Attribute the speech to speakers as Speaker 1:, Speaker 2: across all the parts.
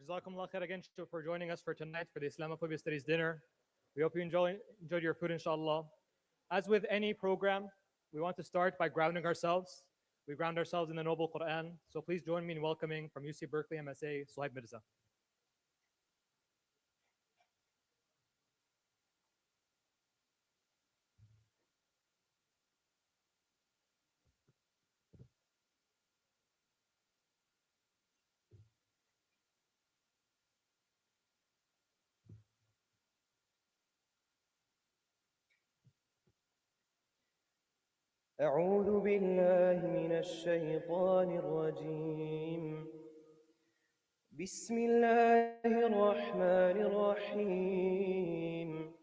Speaker 1: Jazakumullah khair again for joining us for tonight for the Islamophobia Studies dinner. We hope you enjoyed your food, inshallah. As with any program, we want to start by grounding ourselves. We ground ourselves in the noble Quran. So please join me in welcoming from UC Berkeley MSA, Suhaib Mirza.
Speaker 2: أعوذ بالله من الشيطان الرجيم. بسم الله الرحمن الرحيم.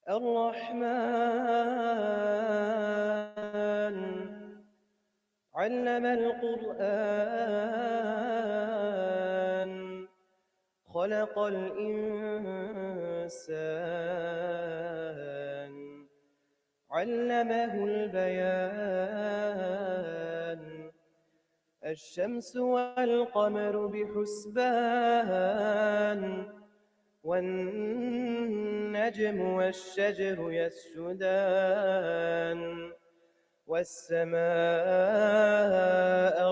Speaker 2: الرحمن علم القرآن خلق الإنسان علمه البيان الشمس والقمر بحسبان والنجم والشجر يسجدان والسماء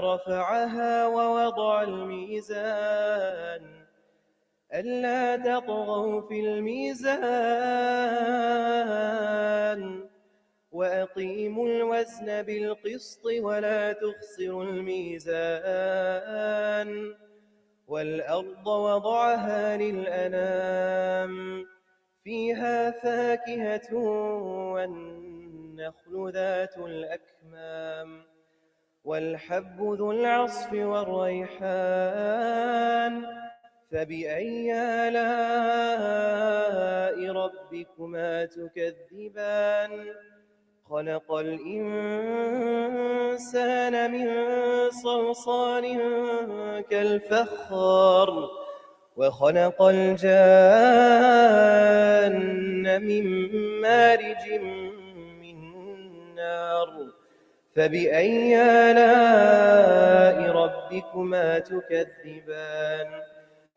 Speaker 2: رفعها ووضع الميزان ألا تطغوا في الميزان وأقيموا الوزن بالقسط ولا تخسروا الميزان والأرض وضعها للأنام فيها فاكهة والنخل ذات الأكمام والحب ذو العصف والريحان فبأي آلاء ربكما تكذبان خلق الإنسان من صلصال كالفخار وخلق الجان من مارج من نار فبأي آلاء ربكما تكذبان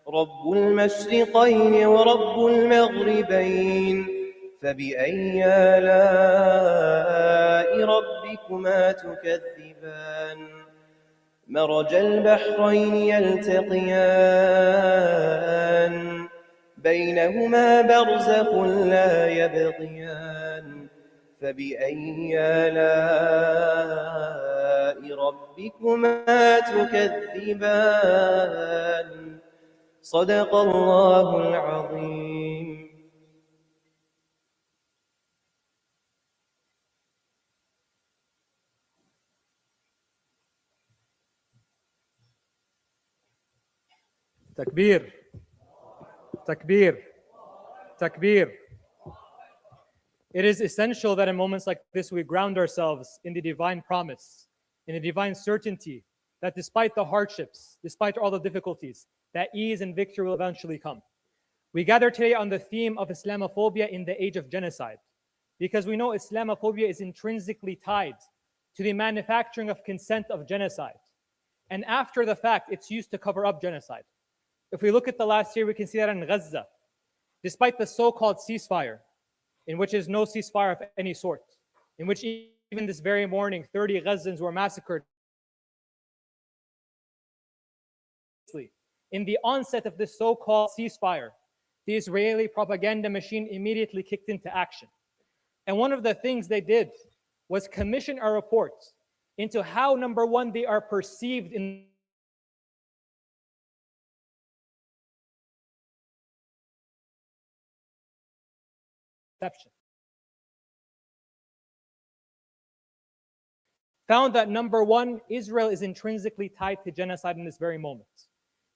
Speaker 2: رب المشرقين ورب المغربين فبأي آلاء ربكما تكذبان مرج البحرين يلتقيان بينهما برزخ لا يبغيان فبأي آلاء ربكما تكذبان صدق الله العظيم.
Speaker 1: Takbir, takbir, takbir. It is essential that in moments like this we ground ourselves in the divine promise, in the divine certainty that despite the hardships, despite all the difficulties, that ease and victory will eventually come. We gather today on the theme of Islamophobia in the age of genocide, because we know Islamophobia is intrinsically tied to the manufacturing of consent of genocide. And after the fact, it's used to cover up genocide. If we look at the last year, we can see that in Gaza, despite the so-called ceasefire, in which is no ceasefire of any sort, in which even this very morning, 30 Gazans were massacred. In the onset of this so-called ceasefire, the Israeli propaganda machine immediately kicked into action. And one of the things they did was commission a report into how, number one, they are perceived in perception. Found that number one, Israel is intrinsically tied to genocide in this very moment.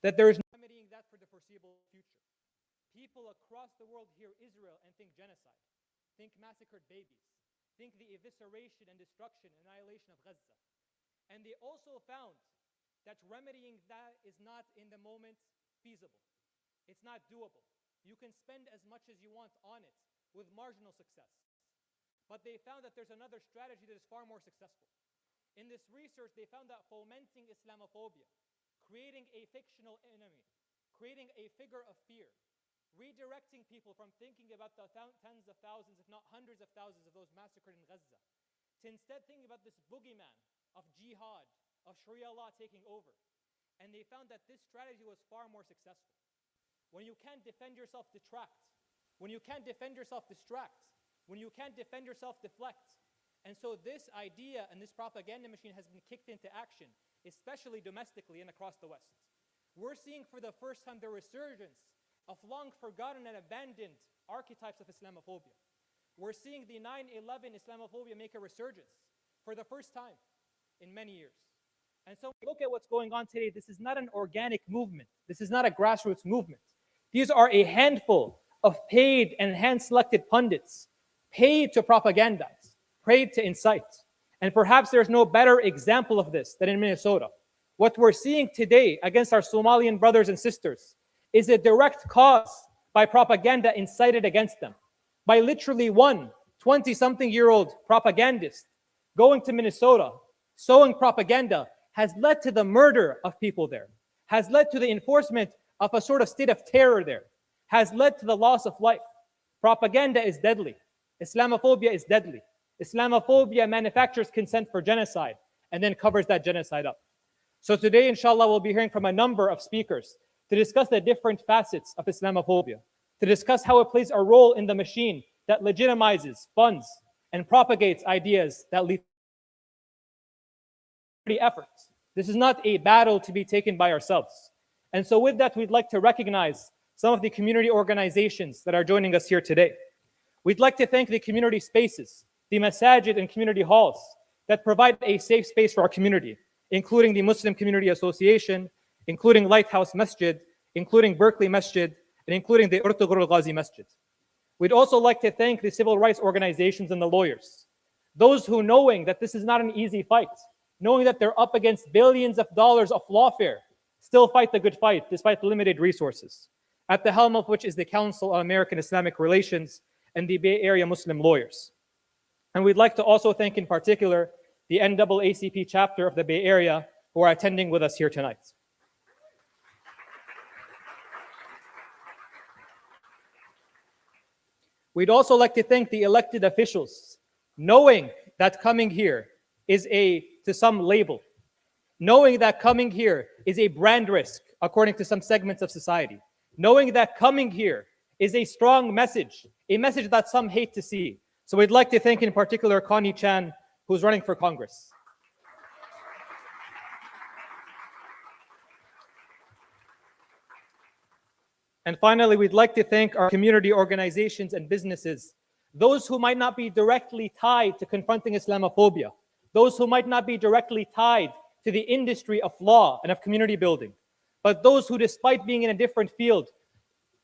Speaker 1: That there is no remedying that for the foreseeable future. People across the world hear Israel and think genocide, think massacred babies, think the evisceration and destruction and annihilation of Gaza. And they also found that remedying that is not in the moment feasible. It's not doable. You can spend as much as you want on it with marginal success. But they found that there's another strategy that is far more successful. In this research, they found that fomenting Islamophobia, creating a fictional enemy, creating a figure of fear, redirecting people from thinking about the tens of thousands, if not hundreds of thousands of those massacred in Gaza, to instead thinking about this boogeyman of jihad, of Sharia law taking over. And they found that this strategy was far more successful. When you can't defend yourself, detract. When you can't defend yourself, distract. When you can't defend yourself, deflect. And so this idea and this propaganda machine has been kicked into action, especially domestically and across the West. We're seeing for the first time the resurgence of long forgotten and abandoned archetypes of Islamophobia. We're seeing the 9/11 Islamophobia make a resurgence for the first time in many years. And so look at what's going on today. This is not an organic movement. This is not a grassroots movement. These are a handful of paid and hand-selected pundits, paid to propagandize, paid to incite. And perhaps there's no better example of this than in Minnesota. What we're seeing today against our Somalian brothers and sisters is a direct cause by propaganda incited against them. By literally one 20-something-year-old propagandist going to Minnesota, sowing propaganda, has led to the murder of people there, has led to the enforcement of a sort of state of terror there, has led to the loss of life. Propaganda is deadly. Islamophobia is deadly. Islamophobia manufactures consent for genocide and then covers that genocide up. So today, inshallah, we'll be hearing from a number of speakers to discuss the different facets of Islamophobia, to discuss how it plays a role in the machine that legitimizes, funds, and propagates ideas that lead to efforts. This is not a battle to be taken by ourselves. And so with that, we'd like to recognize some of the community organizations that are joining us here today. We'd like to thank the community spaces, the masajid and community halls that provide a safe space for our community, including the Muslim Community Association, including Lighthouse Masjid, including Berkeley Masjid, and including the Urtugur al-Ghazi Masjid. We'd also like to thank the civil rights organizations and the lawyers, those who, knowing that this is not an easy fight, knowing that they're up against billions of dollars of lawfare, still fight the good fight despite limited resources, at the helm of which is the Council on American Islamic Relations and the Bay Area Muslim Lawyers. And we'd like to also thank in particular the NAACP chapter of the Bay Area who are attending with us here tonight. We'd also like to thank the elected officials, knowing that coming here is to some label, knowing that coming here is a brand risk according to some segments of society, knowing that coming here is a strong message, a message that some hate to see. So we'd like to thank in particular Connie Chan, who's running for Congress. And finally, we'd like to thank our community organizations and businesses, those who might not be directly tied to confronting Islamophobia, those who might not be directly tied to the industry of law and of community building, but those who, despite being in a different field,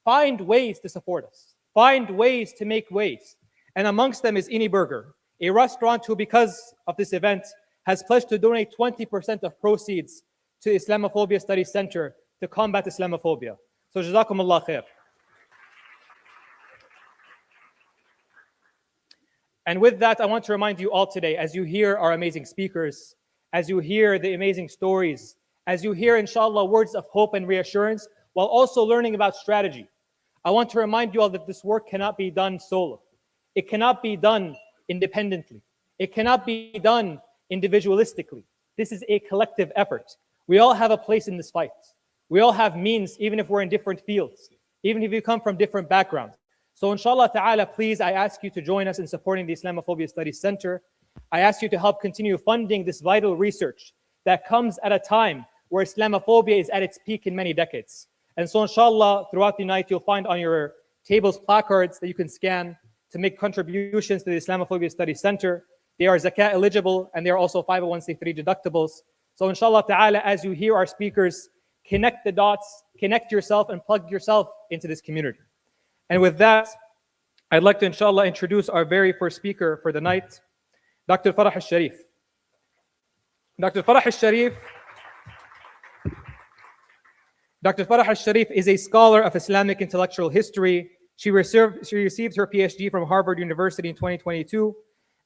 Speaker 1: find ways to support us, find ways to make ways. And amongst them is Ini Burger, a restaurant who, because of this event, has pledged to donate 20% of proceeds to Islamophobia Studies Center to combat Islamophobia. So Jazakumullah khair. And with that, I want to remind you all today, as you hear our amazing speakers, as you hear the amazing stories, as you hear, inshallah, words of hope and reassurance, while also learning about strategy, I want to remind you all that this work cannot be done solo. It cannot be done independently. It cannot be done individualistically. This is a collective effort. We all have a place in this fight. We all have means, even if we're in different fields, even if you come from different backgrounds. So inshallah ta'ala, please, I ask you to join us in supporting the Islamophobia Studies Center. I ask you to help continue funding this vital research that comes at a time where Islamophobia is at its peak in many decades. And so inshallah, throughout the night, you'll find on your tables placards that you can scan to make contributions to the Islamophobia Studies Center. They are zakat eligible and they are also 501c3 deductibles. So inshallah ta'ala, as you hear our speakers, connect the dots, connect yourself and plug yourself into this community. And with that, I'd like to inshallah introduce our very first speaker for the night, Dr. Farah al-Sharif. Dr. Farah al-Sharif is a scholar of Islamic intellectual history. She received her PhD from Harvard University in 2022,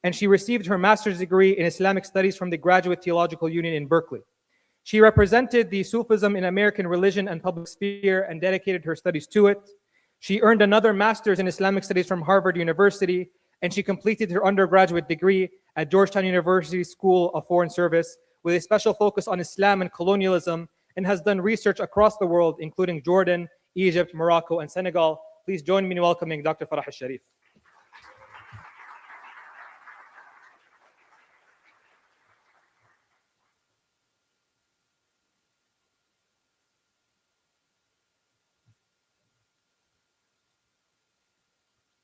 Speaker 1: and she received her master's degree in Islamic studies from the Graduate Theological Union in Berkeley. She represented the Sufism in American religion and public sphere and dedicated her studies to it. She earned another master's in Islamic studies from Harvard University, and she completed her undergraduate degree at Georgetown University School of Foreign Service with a special focus on Islam and colonialism, and has done research across the world, including Jordan, Egypt, Morocco, and Senegal. Please join me in welcoming Dr. Farah al-Sharif.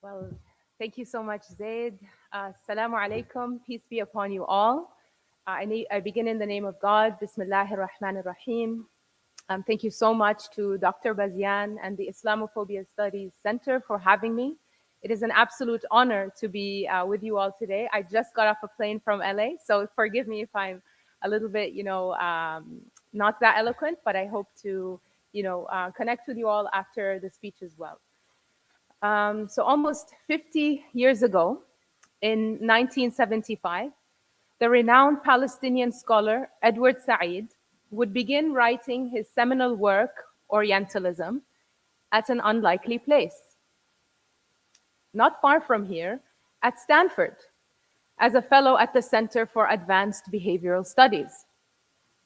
Speaker 3: Well, thank you so much, Zaid. Assalamu alaikum. Peace be upon you all. I begin in the name of God. Bismillahir Rahmanir Rahim. Thank you so much to Dr. Bazian and the Islamophobia Studies Center for having me. It is an absolute honor to be with you all today. I just got off a plane from LA, so forgive me if I'm a little bit, not that eloquent, but I hope to, connect with you all after the speech as well. So almost 50 years ago, in 1975, the renowned Palestinian scholar Edward Said would begin writing his seminal work, Orientalism, at an unlikely place. Not far from here, at Stanford, as a fellow at the Center for Advanced Behavioral Studies.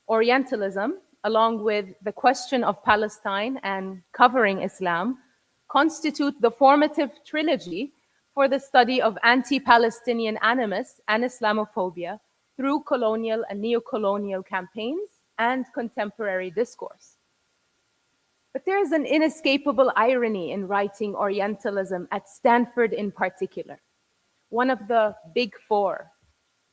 Speaker 3: Orientalism, along with the question of Palestine and covering Islam, constitute the formative trilogy for the study of anti-Palestinian animus and Islamophobia through colonial and neo-colonial campaigns and contemporary discourse. But there is an inescapable irony in writing Orientalism at Stanford in particular, one of the big four,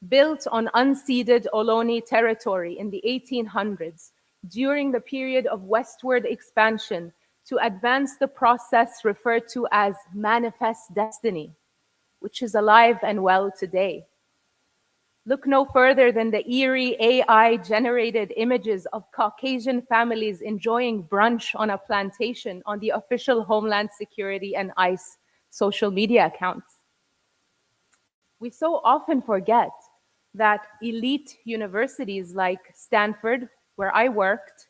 Speaker 3: built on unceded Ohlone territory in the 1800s during the period of westward expansion to advance the process referred to as manifest destiny, which is alive and well today. Look no further than the eerie AI-generated images of Caucasian families enjoying brunch on a plantation on the official Homeland Security and ICE social media accounts. We so often forget that elite universities like Stanford, where I worked,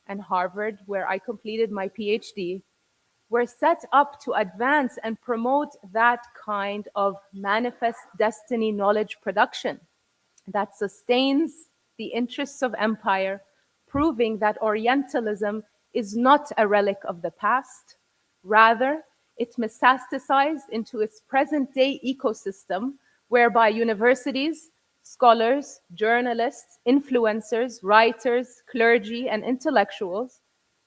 Speaker 3: and Harvard, where I completed my PhD, were set up to advance and promote that kind of manifest destiny knowledge production that sustains the interests of empire, proving that Orientalism is not a relic of the past. Rather, it metastasized into its present-day ecosystem, whereby universities, scholars, journalists, influencers, writers, clergy, and intellectuals,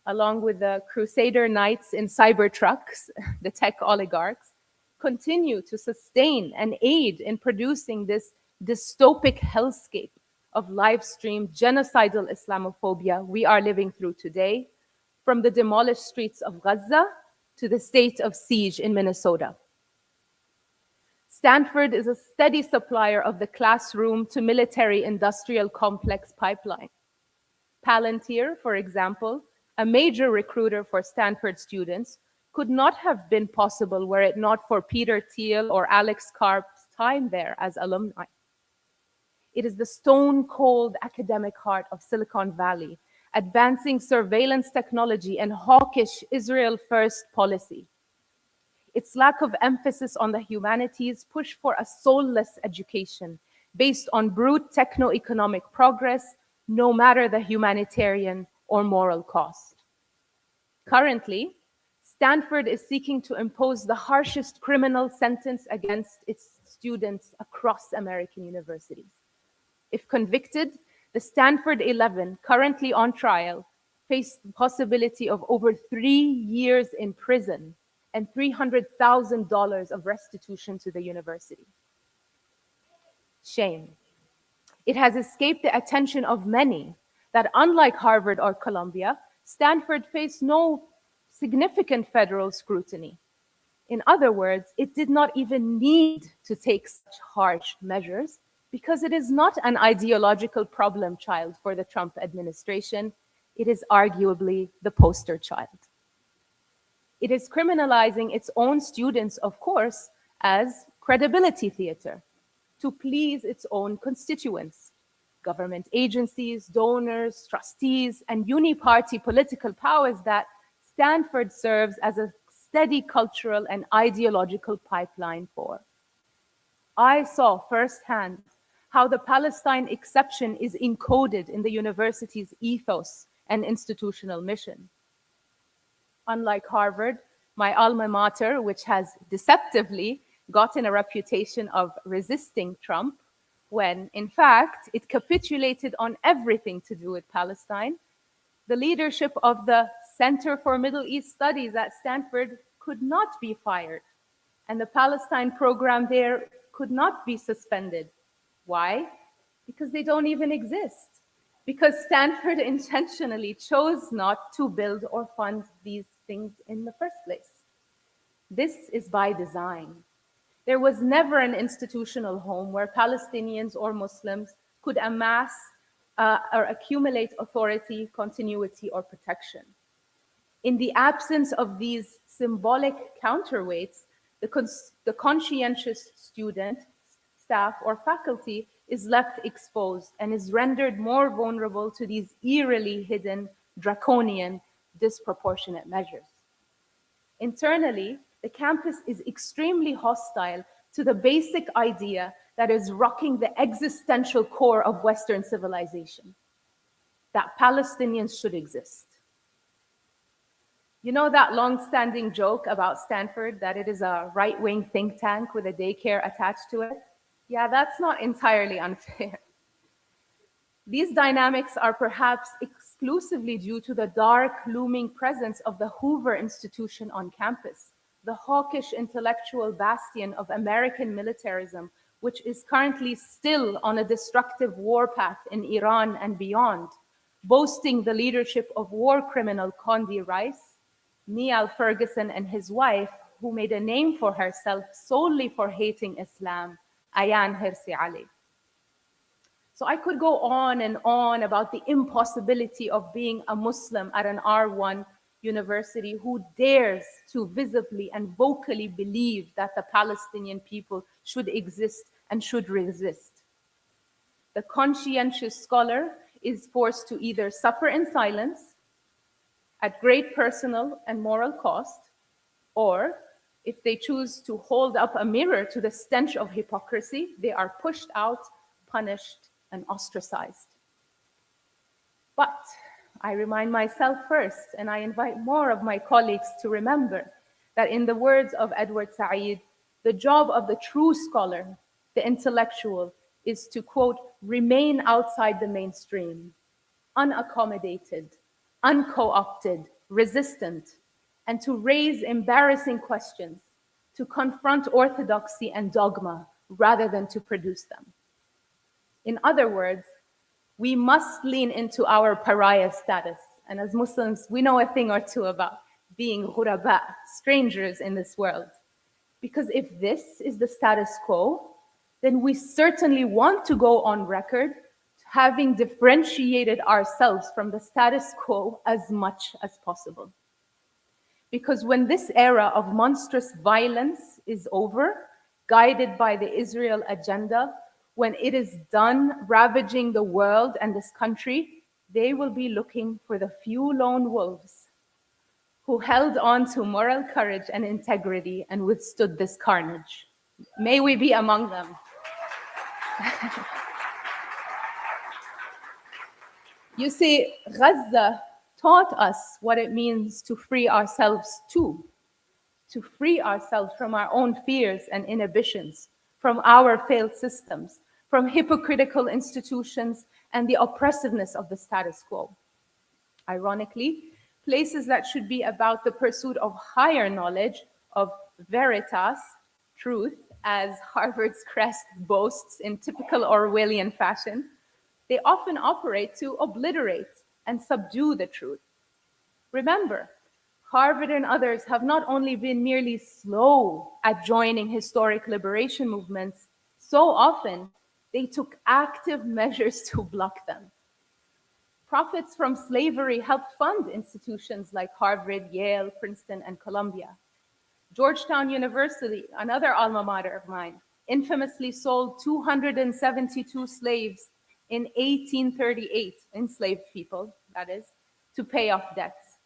Speaker 3: along with the Crusader Knights in Cybertrucks, the tech oligarchs, continue to sustain and aid in producing this dystopic hellscape of live-streamed genocidal Islamophobia we are living through today, from the demolished streets of Gaza to the state of siege in Minnesota. Stanford is a steady supplier of the classroom to military-industrial complex pipeline. Palantir, for example, a major recruiter for Stanford students, could not have been possible were it not for Peter Thiel or Alex Karp's time there as alumni. It is the stone-cold academic heart of Silicon Valley, advancing surveillance technology and hawkish Israel-first policy. Its lack of emphasis on the humanities push for a soulless education based on brute techno-economic progress, no matter the humanitarian or moral cost. Currently, Stanford is seeking to impose the harshest criminal sentence against its students across American universities. If convicted, the Stanford 11, currently on trial, face the possibility of over 3 years in prison and $300,000 of restitution to the university. Shame. It has escaped the attention of many that unlike Harvard or Columbia, Stanford faced no significant federal scrutiny. In other words, it did not even need to take such harsh measures because it is not an ideological problem child for the Trump administration. It is arguably the poster child. It is criminalizing its own students, of course, as credibility theater to please its own constituents. government agencies, donors, trustees, and uni-party political powers that Stanford serves as a steady cultural and ideological pipeline for. I saw firsthand how the Palestine exception is encoded in the university's ethos and institutional mission. Unlike Harvard, my alma mater, which has deceptively gotten a reputation of resisting Trump, when in fact it capitulated on everything to do with Palestine, the leadership of the Center for Middle East Studies at Stanford could not be fired, and the Palestine program there could not be suspended. Why? Because they don't even exist. Because Stanford intentionally chose not to build or fund these things in the first place. This is by design. There was never an institutional home where Palestinians or Muslims could amass or accumulate authority, continuity, or protection. In the absence of these symbolic counterweights, the conscientious student, staff, or faculty is left exposed and is rendered more vulnerable to these eerily hidden, draconian, disproportionate measures. Internally, the campus is extremely hostile to the basic idea that is rocking the existential core of Western civilization, that Palestinians should exist. You know that long-standing joke about Stanford, that it is a right-wing think tank with a daycare attached to it? Yeah, that's not entirely unfair. These dynamics are perhaps exclusively due to the dark, looming presence of the Hoover Institution on campus, the hawkish intellectual bastion of American militarism, which is currently still on a destructive warpath in Iran and beyond, boasting the leadership of war criminal Condi Rice, Niall Ferguson and his wife, who made a name for herself solely for hating Islam, Ayan Hirsi Ali. So I could go on and on about the impossibility of being a Muslim at an R1 university who dares to visibly and vocally believe that the Palestinian people should exist and should resist. The conscientious scholar is forced to either suffer in silence at great personal and moral cost, or if they choose to hold up a mirror to the stench of hypocrisy, they are pushed out, punished, and ostracized. But I remind myself first, and I invite more of my colleagues to remember, that in the words of Edward Said, the job of the true scholar, the intellectual, is to, quote, remain outside the mainstream, unaccommodated, unco-opted, resistant, and to raise embarrassing questions, to confront orthodoxy and dogma rather than to produce them. In other words, we must lean into our pariah status. And as Muslims, we know a thing or two about being ghuraba, strangers in this world. Because if this is the status quo, then we certainly want to go on record having differentiated ourselves from the status quo as much as possible. Because when this era of monstrous violence is over, guided by the Israel agenda, when it is done ravaging the world and this country, they will be looking for the few lone wolves who held on to moral courage and integrity and withstood this carnage. May we be among them. You see, Gaza taught us what it means to free ourselves too, to free ourselves from our own fears and inhibitions, from our failed systems, from hypocritical institutions and the oppressiveness of the status quo. Ironically, places that should be about the pursuit of higher knowledge, of veritas, truth, as Harvard's crest boasts in typical Orwellian fashion, they often operate to obliterate and subdue the truth. Remember, Harvard and others have not only been merely slow at joining historic liberation movements, so often they took active measures to block them. Profits from slavery helped fund institutions like Harvard, Yale, Princeton, and Columbia. Georgetown University, another alma mater of mine, infamously sold 272 slaves in 1838, enslaved people, that is, to pay off debts.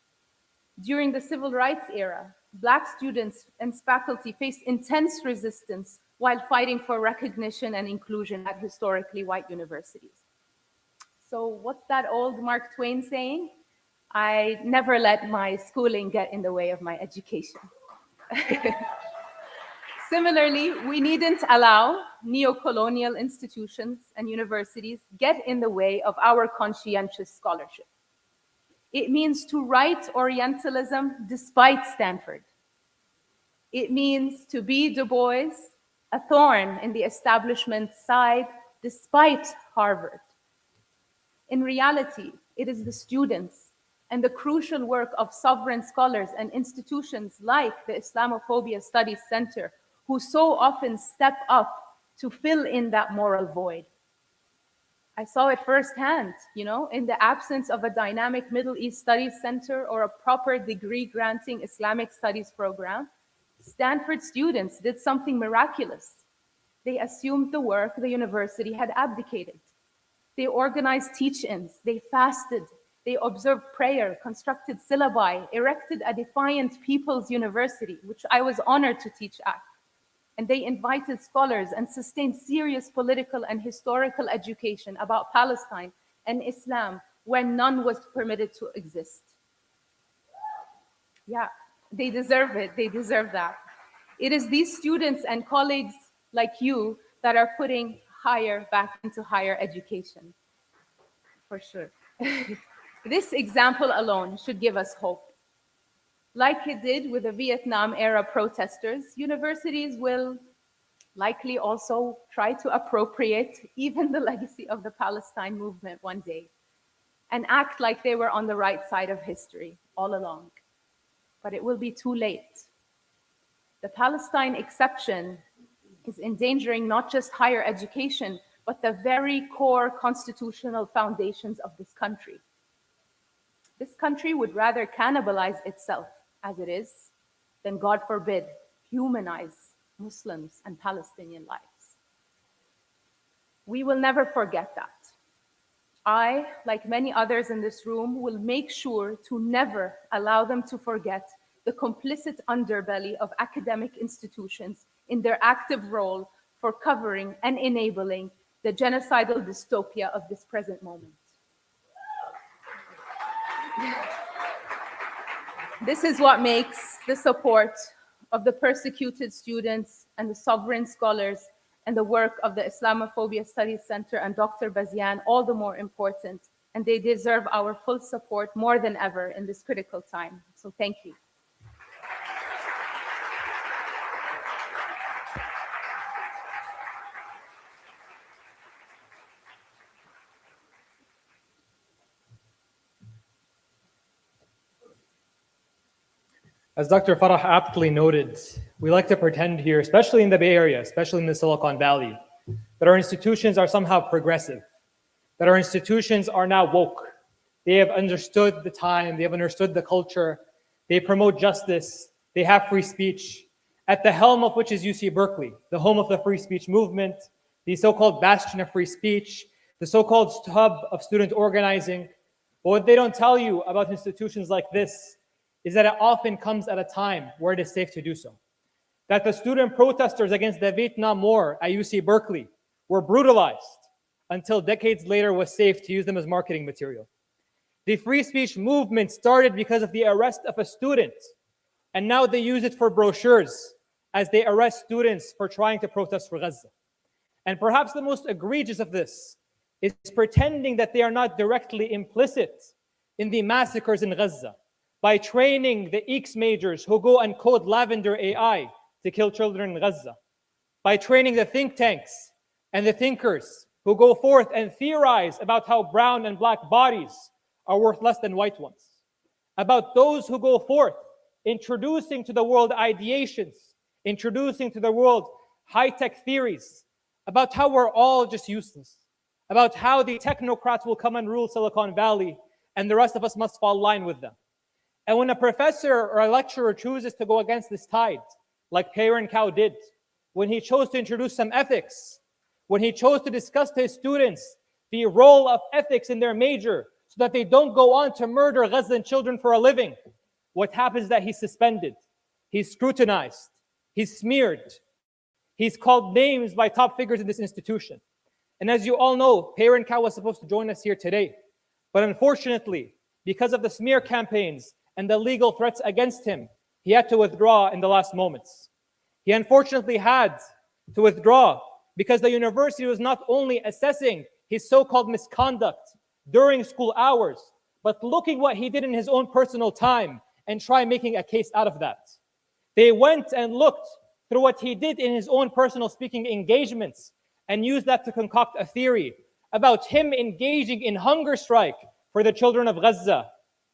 Speaker 3: During the civil rights era, Black students and faculty faced intense resistance while fighting for recognition and inclusion at historically white universities. So what's that old Mark Twain saying? I never let my schooling get in the way of my education. Similarly, we needn't allow neo-colonial institutions and universities get in the way of our conscientious scholarship. It means to write Orientalism despite Stanford. It means to be Du Bois, a thorn in the establishment's side despite Harvard. In reality, it is the students and the crucial work of sovereign scholars and institutions like the Islamophobia Studies Center who so often step up to fill in that moral void. I saw it firsthand, in the absence of a dynamic Middle East Studies Center or a proper degree-granting Islamic studies program, Stanford students did something miraculous. They assumed the work the university had abdicated. They organized teach-ins, they fasted, they observed prayer, constructed syllabi, erected a defiant people's university, which I was honored to teach at. And they invited scholars and sustained serious political and historical education about Palestine and Islam when none was permitted to exist. Yeah, they deserve it. They deserve that. It is these students and colleagues like you that are putting higher back into higher education, for sure. This example alone should give us hope. Like it did with the Vietnam-era protesters, universities will likely also try to appropriate even the legacy of the Palestine movement one day and act like they were on the right side of history all along. But it will be too late. The Palestine exception is endangering not just higher education, but the very core constitutional foundations of this country. This country would rather cannibalize itself as it is than, God forbid, humanize Muslims and Palestinian lives. We will never forget that. I, like many others in this room, will make sure to never allow them to forget the complicit underbelly of academic institutions in their active role for covering and enabling the genocidal dystopia of this present moment. This is what makes the support of the persecuted students and the sovereign scholars and the work of the Islamophobia Studies Center and Dr. Bazian all the more important, and they deserve our full support more than ever in this critical time. So thank you.
Speaker 1: As Dr. Farah aptly noted, we like to pretend here, especially in the Bay Area, especially in the Silicon Valley, that our institutions are somehow progressive, that our institutions are now woke. They have understood the time, they have understood the culture, they promote justice, they have free speech, at the helm of which is UC Berkeley, the home of the free speech movement, the so-called bastion of free speech, the so-called hub of student organizing. But what they don't tell you about institutions like this is that it often comes at a time where it is safe to do so. That the student protesters against the Vietnam War at UC Berkeley were brutalized until decades later was safe to use them as marketing material. The free speech movement started because of the arrest of a student, and now they use it for brochures as they arrest students for trying to protest for Gaza. And perhaps the most egregious of this is pretending that they are not directly implicit in the massacres in Gaza by training the EECS majors who go and code lavender AI to kill children in Gaza, by training the think tanks and the thinkers who go forth and theorize about how brown and black bodies are worth less than white ones, about those who go forth introducing to the world ideations, introducing to the world high-tech theories, about how we're all just useless, about how the technocrats will come and rule Silicon Valley and the rest of us must fall in line with them. And when a professor or a lecturer chooses to go against this tide, like Perrin Cow did, when he chose to introduce some ethics, when he chose to discuss to his students the role of ethics in their major so that they don't go on to murder Gazan children for a living. What happens is that he's suspended, he's scrutinized, he's smeared, he's called names by top figures in this institution. And as you all know, Peyran Ka was supposed to join us here today. But unfortunately, because of the smear campaigns and the legal threats against him, he had to withdraw in the last moments. He unfortunately had to withdraw because the university was not only assessing his so-called misconduct during school hours, but looking what he did in his own personal time and try making a case out of that. They went and looked through what he did in his own personal speaking engagements and used that to concoct a theory about him engaging in hunger strike for the children of Gaza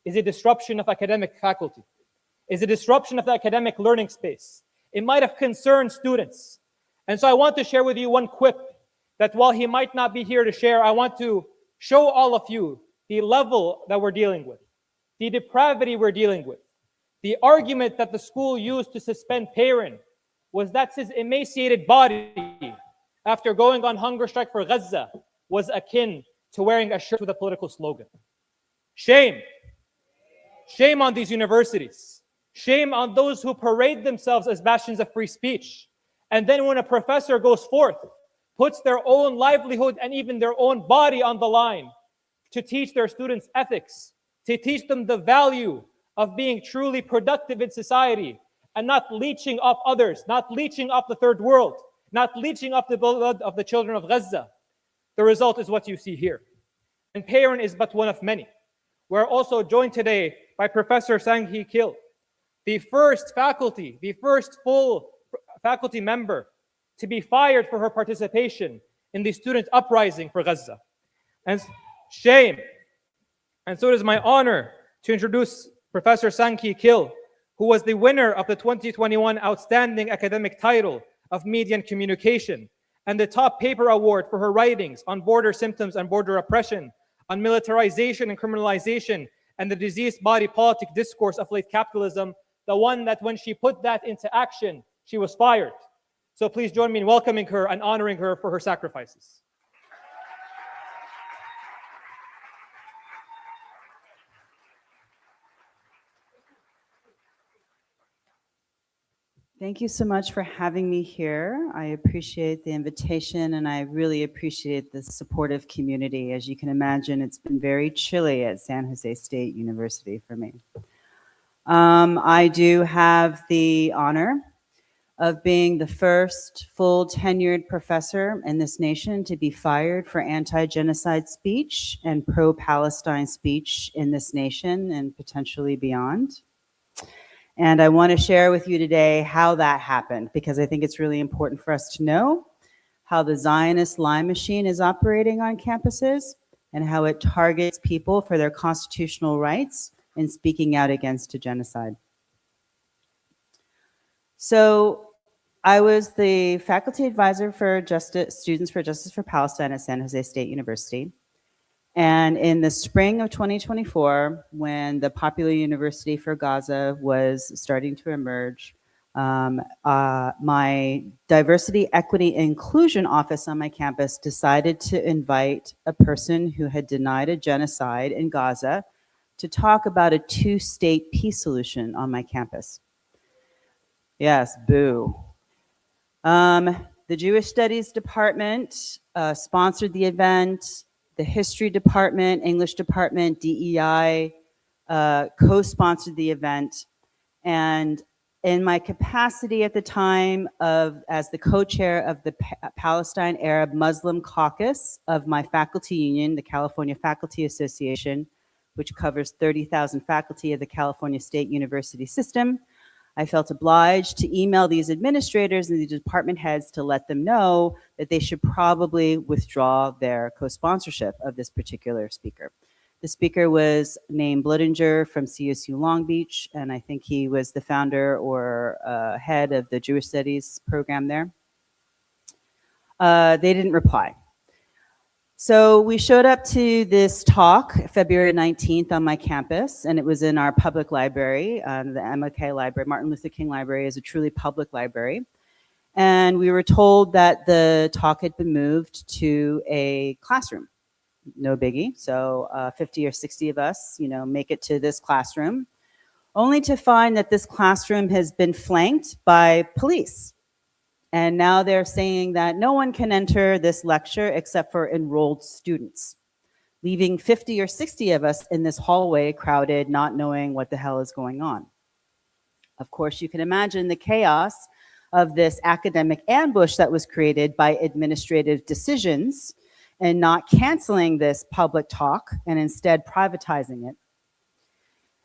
Speaker 1: is a disruption of academic faculty, is a disruption of the academic learning space. It might have concerned students. And so I want to share with you one quip that while he might not be here to share, I want to show all of you the level that we're dealing with, the depravity we're dealing with. The argument that the school used to suspend Peyran was that his emaciated body after going on hunger strike for Gaza was akin to wearing a shirt with a political slogan. Shame. Shame on these universities. Shame on those who parade themselves as bastions of free speech. And then when a professor goes forth, puts their own livelihood and even their own body on the line to teach their students ethics, to teach them the value of being truly productive in society and not leeching off others, not leeching off the third world, not leeching off the blood of the children of Gaza. The result is what you see here. And Peyran is but one of many. We're also joined today by Professor Sang-Hee Kil, the first full faculty member to be fired for her participation in the student uprising for Gaza. And shame. And so it is my honor to introduce Professor Sang-Hee Kil, who was the winner of the 2021 Outstanding Academic Title of Media and Communication and the top paper award for her writings on border symptoms and border oppression, on militarization and criminalization, and the diseased body politic discourse of late capitalism, the one that when she put that into action, she was fired. So please join me in welcoming her and honoring her for her sacrifices.
Speaker 4: Thank you so much for having me here. I appreciate the invitation and I really appreciate the supportive community. As you can imagine, it's been very chilly at San Jose State University for me. I do have the honor of being the first full tenured professor in this nation to be fired for anti-genocide speech and pro-Palestine speech in this nation and potentially beyond. And I want to share with you today how that happened, because I think it's really important for us to know how the Zionist lie machine is operating on campuses and how it targets people for their constitutional rights in speaking out against a genocide. So I was the faculty advisor for Students for Justice for Palestine at San Jose State University. And in the spring of 2024, when the Popular University for Gaza was starting to emerge, my Diversity, Equity, and Inclusion office on my campus decided to invite a person who had denied a genocide in Gaza to talk about a two-state peace solution on my campus. Yes, boo. The Jewish Studies Department sponsored the event. The History Department, English Department, DEI co-sponsored the event. And in my capacity at the time as the co-chair of the Palestine Arab Muslim Caucus of my faculty union, the California Faculty Association, which covers 30,000 faculty of the California State University system, I felt obliged to email these administrators and the department heads to let them know that they should probably withdraw their co-sponsorship of this particular speaker. The speaker was named Bloodinger from CSU Long Beach, and I think he was the founder or head of the Jewish Studies program there. They didn't reply. So we showed up to this talk February 19th on my campus, and it was in our public library, the MLK Library. Martin Luther King Library is a truly public library. And we were told that the talk had been moved to a classroom. no biggie. So 50 or 60 of us, make it to this classroom, only to find that this classroom has been flanked by police. And now they're saying that no one can enter this lecture except for enrolled students, leaving 50 or 60 of us in this hallway, crowded, not knowing what the hell is going on. Of course, you can imagine the chaos of this academic ambush that was created by administrative decisions and not canceling this public talk and instead privatizing it.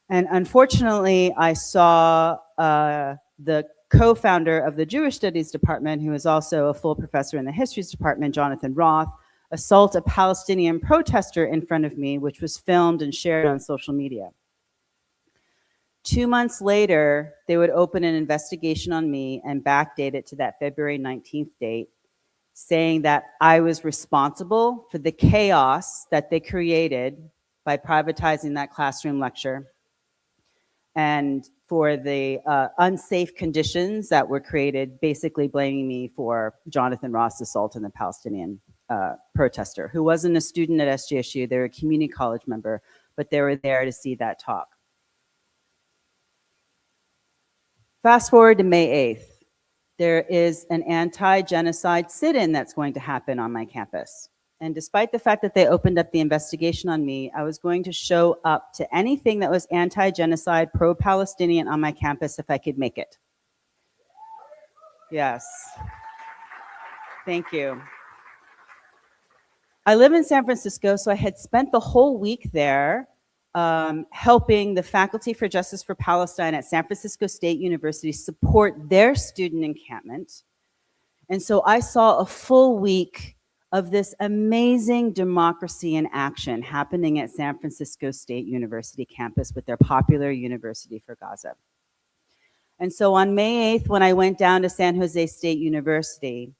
Speaker 4: And unfortunately, I saw the co-founder of the Jewish Studies Department, who is also a full professor in the Histories Department, Jonathan Roth, assault a Palestinian protester in front of me, which was filmed and shared on social media. 2 months later, they would open an investigation on me and backdate it to that February 19th date, saying that I was responsible for the chaos that they created by privatizing that classroom lecture and for the unsafe conditions that were created, basically blaming me for Jonathan Roth's assault on the Palestinian protester, who wasn't a student at SJSU, they were a community college member, but they were there to see that talk. Fast forward to May 8th. There is an anti-genocide sit-in that's going to happen on my campus. And despite the fact that they opened up the investigation on me, I was going to show up to anything that was anti-genocide, pro-Palestinian on my campus if I could make it. Yes. Thank you. I live in San Francisco, so I had spent the whole week there helping the Faculty for Justice for Palestine at San Francisco State University support their student encampment. And so I saw a full week of this amazing democracy in action happening at San Francisco State University campus with their popular University for Gaza. And so on May 8th, when I went down to San Jose State University,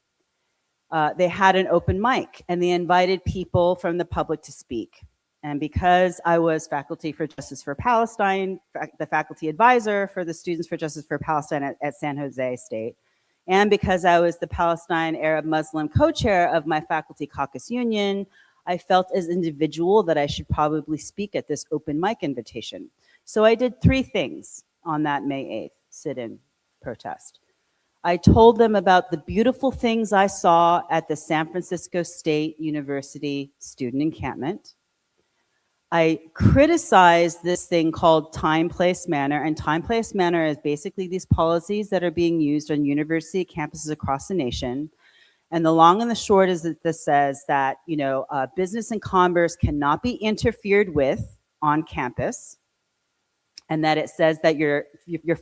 Speaker 4: they had an open mic and they invited people from the public to speak. And because I was Faculty for Justice for Palestine, the faculty advisor for the Students for Justice for Palestine at San Jose State, and because I was the Palestine Arab Muslim co-chair of my faculty caucus union, I felt as an individual that I should probably speak at this open mic invitation. So I did 3 things on that May 8th sit-in protest. I told them about the beautiful things I saw at the San Francisco State University student encampment. I criticized this thing called time, place, manner, and time, place, manner is basically these policies that are being used on university campuses across the nation. And the long and the short is that this says that, business and commerce cannot be interfered with on campus, and that it says that your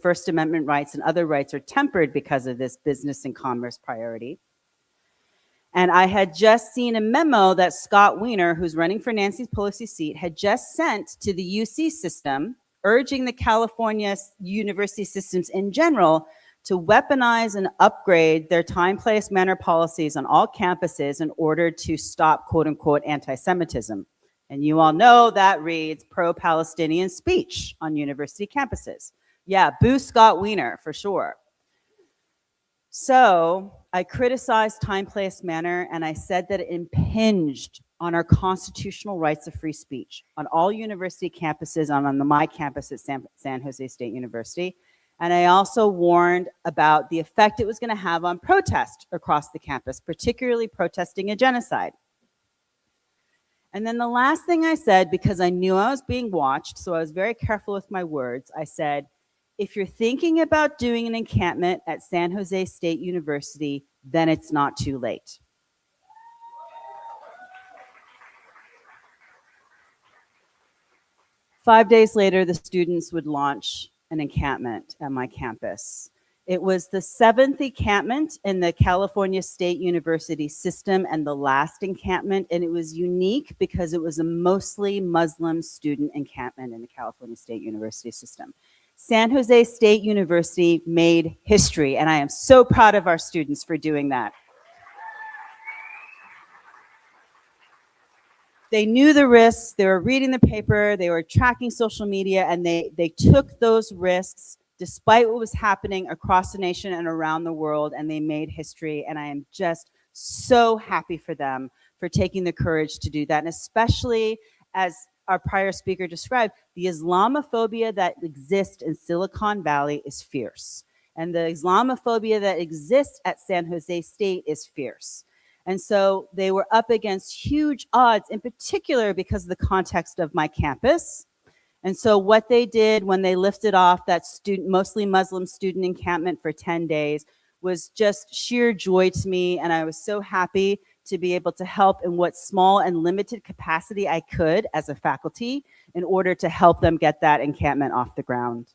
Speaker 4: First Amendment rights and other rights are tempered because of this business and commerce priority. And I had just seen a memo that Scott Wiener, who's running for Nancy Pelosi's seat, had just sent to the UC system, urging the California university systems in general to weaponize and upgrade their time, place, manner policies on all campuses in order to stop, quote unquote, anti-Semitism. And you all know that reads pro-Palestinian speech on university campuses. Yeah, boo Scott Wiener for sure. So I criticized time, place, manner, and I said that it impinged on our constitutional rights of free speech on all university campuses and on my campus at San Jose State University. And I also warned about the effect it was going to have on protest across the campus, particularly protesting a genocide. And then the last thing I said, because I knew I was being watched, so I was very careful with my words, I said, if you're thinking about doing an encampment at San Jose State University, then it's not too late. Five days later, the students would launch an encampment at my campus. It was the 7th encampment in the California State University system and the last encampment, and it was unique because it was a mostly Muslim student encampment in the California State University system. San Jose State University made history, and I am so proud of our students for doing that. They knew the risks, they were reading the paper, they were tracking social media, and they took those risks despite what was happening across the nation and around the world, and they made history, and I am just so happy for them for taking the courage to do that. And especially, as our prior speaker described, the Islamophobia that exists in Silicon Valley is fierce. And the Islamophobia that exists at San Jose State is fierce. And so they were up against huge odds, in particular because of the context of my campus. And so what they did when they lifted off that student, mostly Muslim student encampment for 10 days was just sheer joy to me. And I was so happy to be able to help in what small and limited capacity I could as a faculty in order to help them get that encampment off the ground.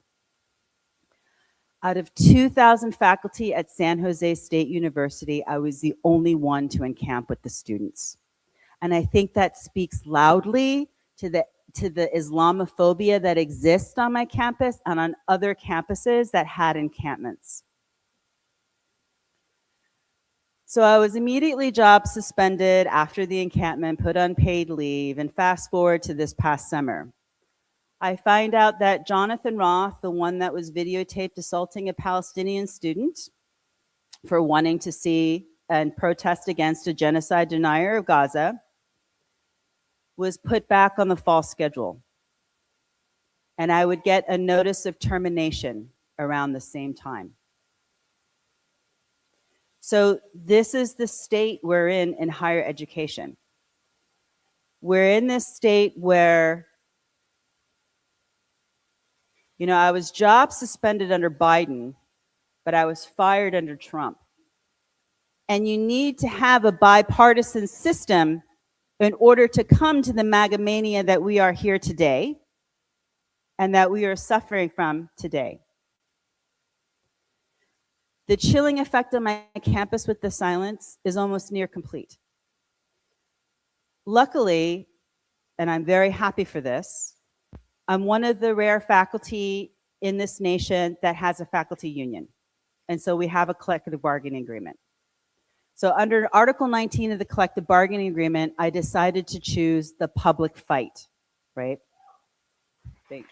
Speaker 4: Out of 2,000 faculty at San Jose State University, I was the only one to encamp with the students. And I think that speaks loudly to the Islamophobia that exists on my campus and on other campuses that had encampments. So I was immediately job suspended after the encampment, put on paid leave, and fast forward to this past summer. I find out that Jonathan Roth, the one that was videotaped assaulting a Palestinian student for wanting to see and protest against a genocide denier of Gaza, was put back on the fall schedule. And I would get a notice of termination around the same time. So this is the state we're in higher education. We're in this state where, you know, I was job suspended under Biden, but I was fired under Trump. And you need to have a bipartisan system in order to come to the MAGA mania that we are here today and that we are suffering from today. The chilling effect on my campus with the silence is almost near complete. Luckily, and I'm very happy for this, I'm one of the rare faculty in this nation that has a faculty union. And so we have a collective bargaining agreement. So under Article 19 of the collective bargaining agreement, I decided to choose the public fight, right? Thanks.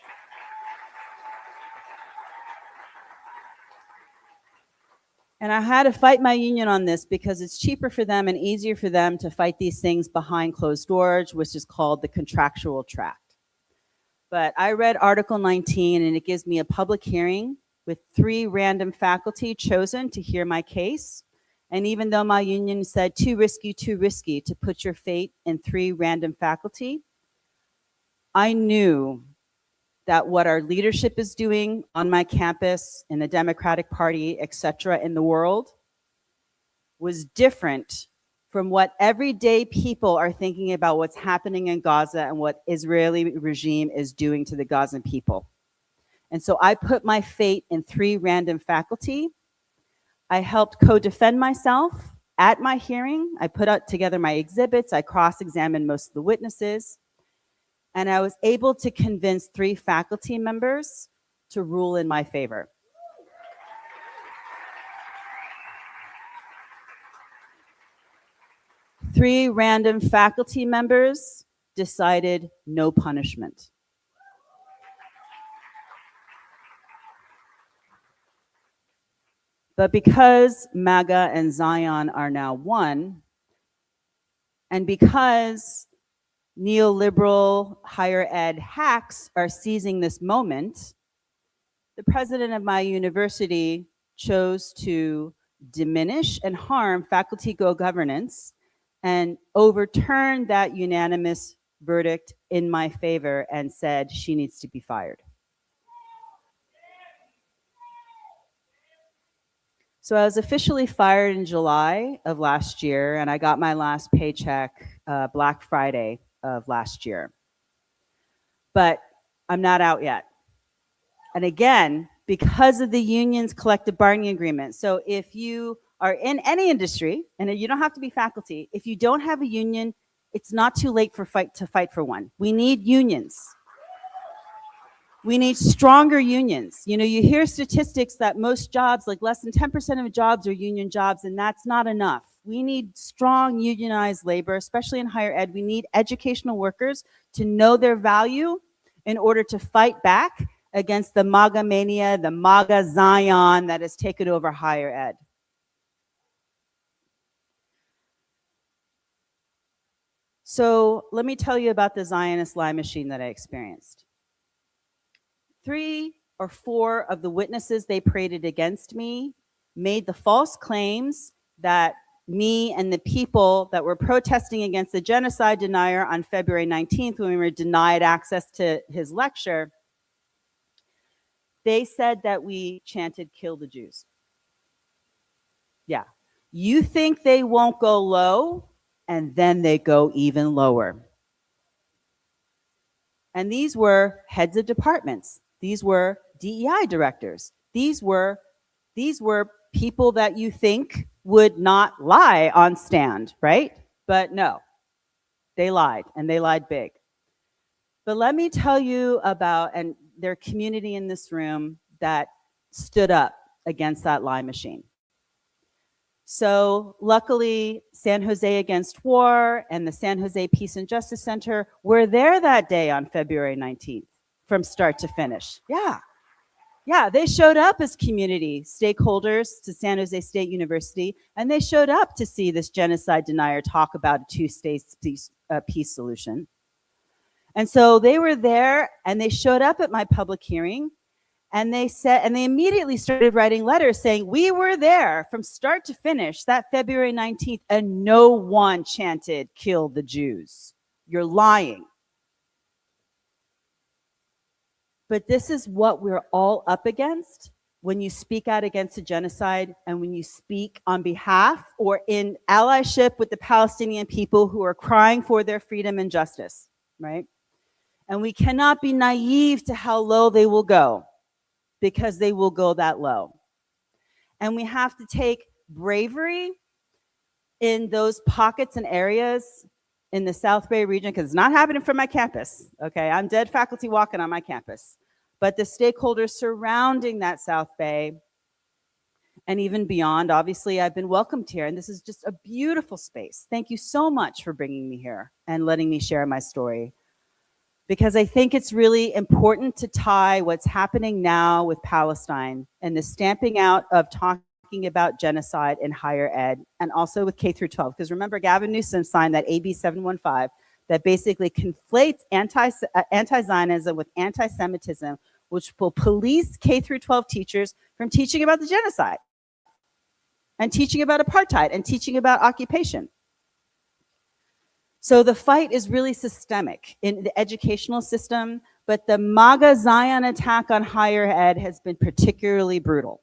Speaker 4: And I had to fight my union on this because it's cheaper for them and easier for them to fight these things behind closed doors, which is called the contractual tract. But I read Article 19 and it gives me a public hearing with 3 random faculty chosen to hear my case. And even though my union said too risky to put your fate in 3 random faculty, I knew that what our leadership is doing on my campus, in the Democratic Party, etc., in the world, was different from what everyday people are thinking about what's happening in Gaza and what Israeli regime is doing to the Gazan people. And so I put my fate in 3 random faculty. I helped co-defend myself at my hearing. I put out together my exhibits. I cross-examined most of the witnesses. And I was able to convince 3 faculty members to rule in my favor. Three random faculty members decided no punishment. But because MAGA and Zion are now one, and because neoliberal higher ed hacks are seizing this moment, the president of my university chose to diminish and harm faculty co-governance and overturn that unanimous verdict in my favor and said she needs to be fired. So I was officially fired in July of last year, and I got my last paycheck Black Friday of last year. But I'm not out yet. And again, because of the union's collective bargaining agreement. So if you are in any industry, and you don't have to be faculty, if you don't have a union, it's not too late to fight for one. We need unions. We need stronger unions. You know, you hear statistics that most jobs, like less than 10% of jobs are union jobs, and that's not enough. We need strong unionized labor, especially in higher ed. We need educational workers to know their value in order to fight back against the MAGA mania, the MAGA Zion that has taken over higher ed. So let me tell you about the Zionist lie machine that I experienced. 3 or 4 of the witnesses they paraded against me made the false claims that me and the people that were protesting against the genocide denier on February 19th, when we were denied access to his lecture, they said that we chanted "Kill the Jews." Yeah. You think they won't go low, and then they go even lower. And these were heads of departments. These were DEI directors. These were people that you think would not lie on stand, right? But no, they lied, and they lied big. But let me tell you about, and their community in this room that stood up against that lie machine. So luckily, San Jose Against War and the San Jose Peace and Justice Center were there that day on February 19th from start to finish. Yeah, they showed up as community stakeholders to San Jose State University, and they showed up to see this genocide denier talk about a two-state peace solution. And so they were there, and they showed up at my public hearing, and they immediately started writing letters saying, we were there from start to finish that February 19th, and no one chanted, "Kill the Jews." You're lying. But this is what we're all up against when you speak out against a genocide and when you speak on behalf or in allyship with the Palestinian people who are crying for their freedom and justice, right? And we cannot be naive to how low they will go, because they will go that low. And we have to take bravery in those pockets and areas in the South Bay region, because it's not happening from my campus, okay? I'm dead faculty walking on my campus. But the stakeholders surrounding that South Bay and even beyond, obviously, I've been welcomed here, and this is just a beautiful space. Thank you so much for bringing me here and letting me share my story, because I think it's really important to tie what's happening now with Palestine and the stamping out of talking about genocide in higher ed and also with K through 12. Because remember, Gavin Newsom signed that AB 715 that basically conflates anti-Zionism with anti-Semitism, which will police K through 12 teachers from teaching about the genocide and teaching about apartheid and teaching about occupation. So the fight is really systemic in the educational system, but the MAGA Zion attack on higher ed has been particularly brutal.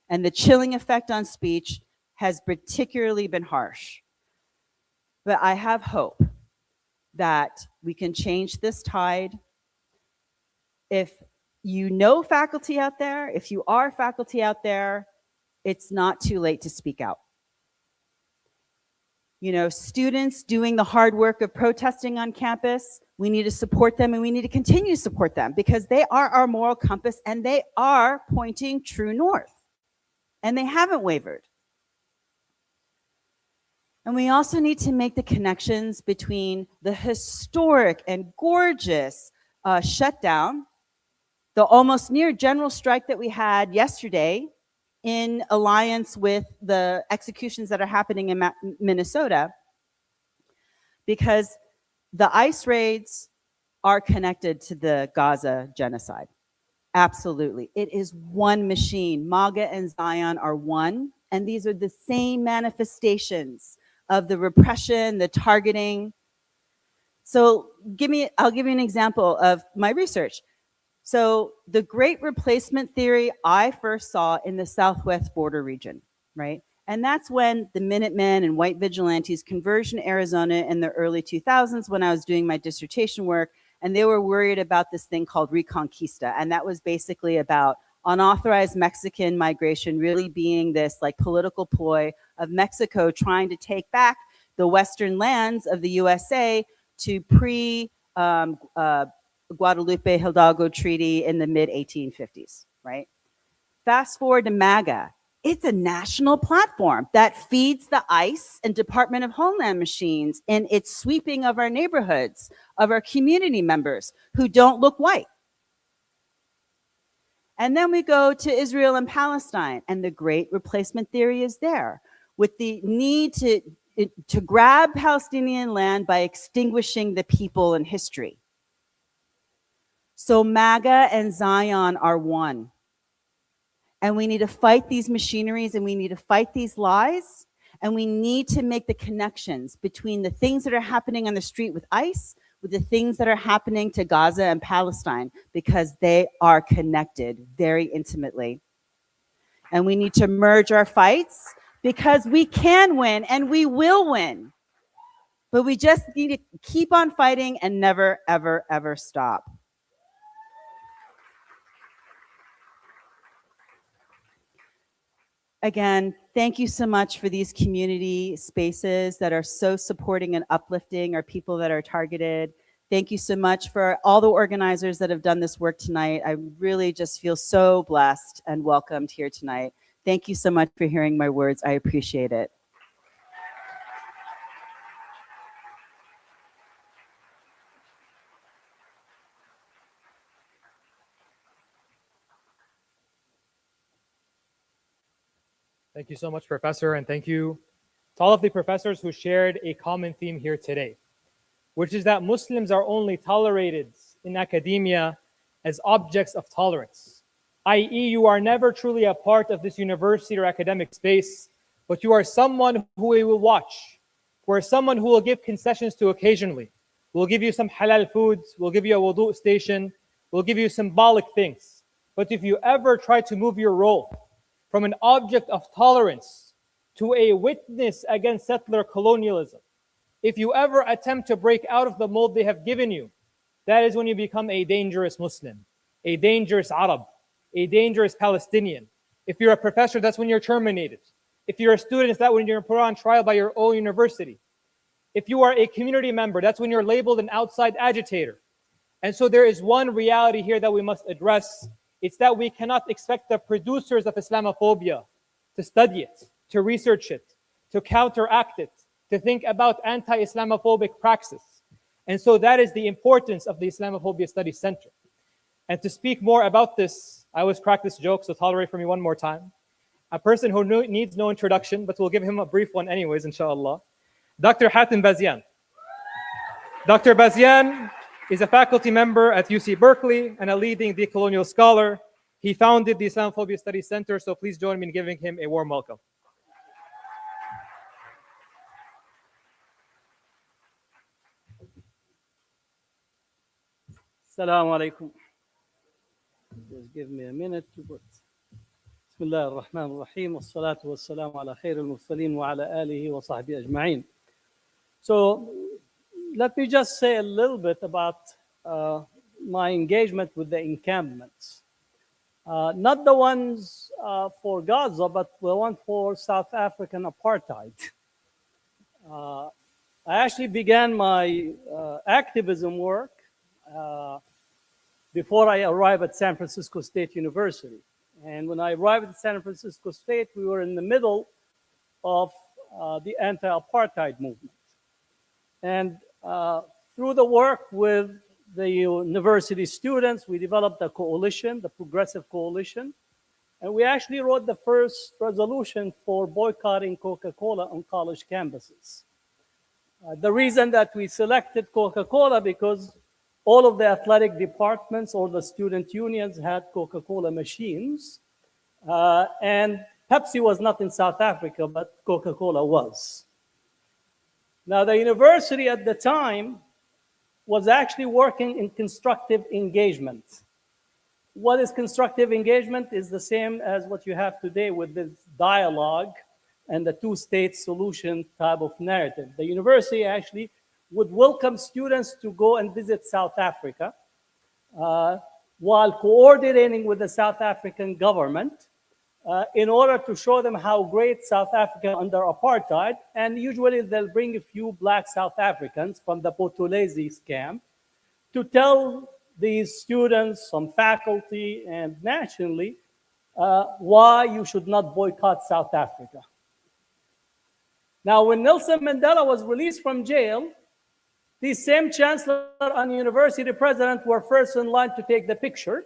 Speaker 4: And the chilling effect on speech has particularly been harsh. But I have hope that we can change this tide. If you know faculty out there, if you are faculty out there, it's not too late to speak out. You know, students doing the hard work of protesting on campus, we need to support them, and we need to continue to support them, because they are our moral compass and they are pointing true north, and they haven't wavered. And we also need to make the connections between the historic and gorgeous shutdown, the almost near general strike that we had yesterday in alliance with the executions that are happening in Minnesota, because the ICE raids are connected to the Gaza genocide. Absolutely. It is one machine. MAGA and Zion are one, and these are the same manifestations of the repression, the targeting. So I'll give you an example of my research. So the Great Replacement theory I first saw in the Southwest border region, right? And that's when the Minutemen and white vigilantes converged in Arizona in the early 2000s when I was doing my dissertation work, and they were worried about this thing called Reconquista. And that was basically about unauthorized Mexican migration really being this like political ploy of Mexico trying to take back the Western lands of the USA to Guadalupe Hidalgo Treaty in the mid-1850s, right? Fast forward to MAGA. It's a national platform that feeds the ICE and Department of Homeland machines in its sweeping of our neighborhoods, of our community members who don't look white. And then we go to Israel and Palestine, and the Great Replacement theory is there, with the need to to grab Palestinian land by extinguishing the people in history. So MAGA and Zion are one. And we need to fight these machineries, and we need to fight these lies, and we need to make the connections between the things that are happening on the street with ICE, with the things that are happening to Gaza and Palestine, because they are connected very intimately. And we need to merge our fights, because we can win and we will win. But we just need to keep on fighting and never, ever, ever stop. Again, thank you so much for these community spaces that are so supporting and uplifting our people that are targeted. Thank you so much for all the organizers that have done this work tonight. I really just feel so blessed and welcomed here tonight. Thank you so much for hearing my words. I appreciate it.
Speaker 1: Thank you so much, Professor, and thank you to all of the professors who shared a common theme here today, which is that Muslims are only tolerated in academia as objects of tolerance, i.e., you are never truly a part of this university or academic space, but you are someone who we will watch, who are someone who will give concessions to occasionally. We'll give you some halal foods, we'll give you a wudu station, we'll give you symbolic things. But if you ever try to move your role from an object of tolerance to a witness against settler colonialism, if you ever attempt to break out of the mold they have given you, that is when you become a dangerous Muslim, a dangerous Arab, a dangerous Palestinian. If you're a professor, that's when you're terminated. If you're a student, it's that when you're put on trial by your own university. If you are a community member, that's when you're labeled an outside agitator. And so there is one reality here that we must address. It's that we cannot expect the producers of Islamophobia to study it, to research it, to counteract it, to think about anti-Islamophobic praxis. And so that is the importance of the Islamophobia Studies Center. And to speak more about this, I always crack this joke, so tolerate for me one more time. A person who needs no introduction, but we'll give him a brief one anyways, inshallah. Dr. Hatem Bazian. Dr. Bazian is a faculty member at UC Berkeley and a leading decolonial scholar. He founded the Islamophobia Studies Center, so please join me in giving him a warm welcome.
Speaker 5: Assalamu alaikum. Just give me a minute to put. Bismillah ar-Rahman ar-Rahim. Wassalatu wassalamu ala khair al-mursaleen wa ala alihi wa sahbihi ajma'in. So let me just say a little bit about my engagement with the encampments. Not the ones for Gaza, but the one for South African apartheid. I actually began my activism work before I arrived at San Francisco State University. And when I arrived at San Francisco State, we were in the middle of the anti-apartheid movement. And through the work with the university students, we developed a coalition, the Progressive Coalition, and we actually wrote the first resolution for boycotting Coca-Cola on college campuses. The reason that we selected Coca-Cola because all of the athletic departments or the student unions had Coca-Cola machines, and Pepsi was not in South Africa, but Coca-Cola was. Now, the university at the time was actually working in constructive engagement. What is constructive engagement is the same as what you have today with this dialogue and the two-state solution type of narrative. The university actually would welcome students to go and visit South Africa while coordinating with the South African government in order to show them how great South Africa under apartheid, and usually they'll bring a few black South Africans from the Botolezis camp to tell these students, some faculty and nationally, why you should not boycott South Africa. Now, when Nelson Mandela was released from jail, the same chancellor and university president were first in line to take the picture,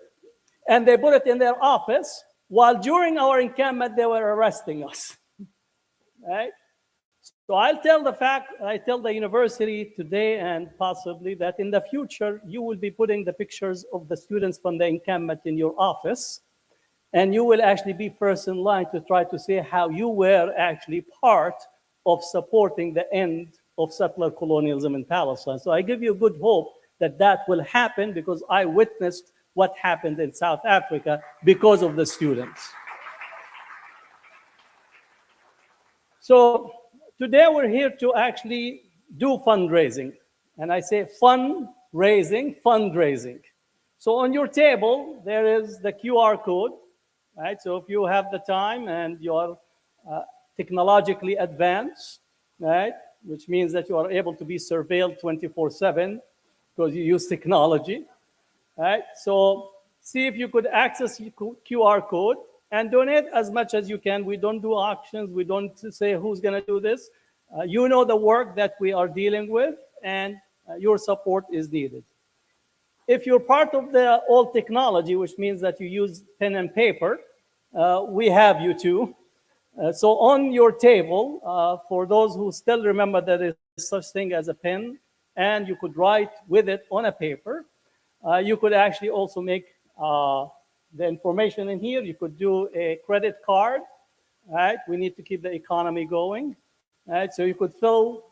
Speaker 5: and they put it in their office, while during our encampment, they were arresting us, right? So I tell the university today and possibly that in the future, you will be putting the pictures of the students from the encampment in your office, and you will actually be first in line to try to see how you were actually part of supporting the end of settler colonialism in Palestine. So I give you good hope that that will happen because I witnessed what happened in South Africa because of the students. So today we're here to actually do fundraising. And I say fundraising. So on your table, there is the QR code, right? So if you have the time and you're technologically advanced, right? Which means that you are able to be surveilled 24/7 because you use technology, right? So see if you could access QR code and donate as much as you can. We don't do auctions. We don't say who's going to do this. You know the work that we are dealing with, and your support is needed. If you're part of the old technology, which means that you use pen and paper, we have you too. So on your table, for those who still remember that there is such thing as a pen, and you could write with it on a paper, you could actually also make the information in here. You could do a credit card, right? We need to keep the economy going, right? So you could fill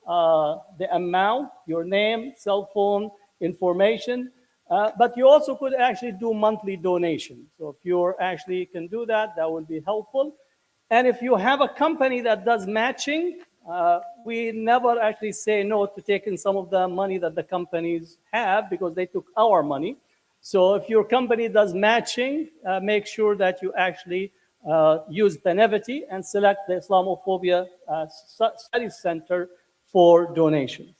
Speaker 5: the amount, your name, cell phone, information, but you also could actually do monthly donation. So if you actually can do that, that would be helpful. And if you have a company that does matching, we never actually say no to taking some of the money that the companies have because they took our money. So if your company does matching, make sure that you actually use Benevity and select the Islamophobia Studies Center for donations.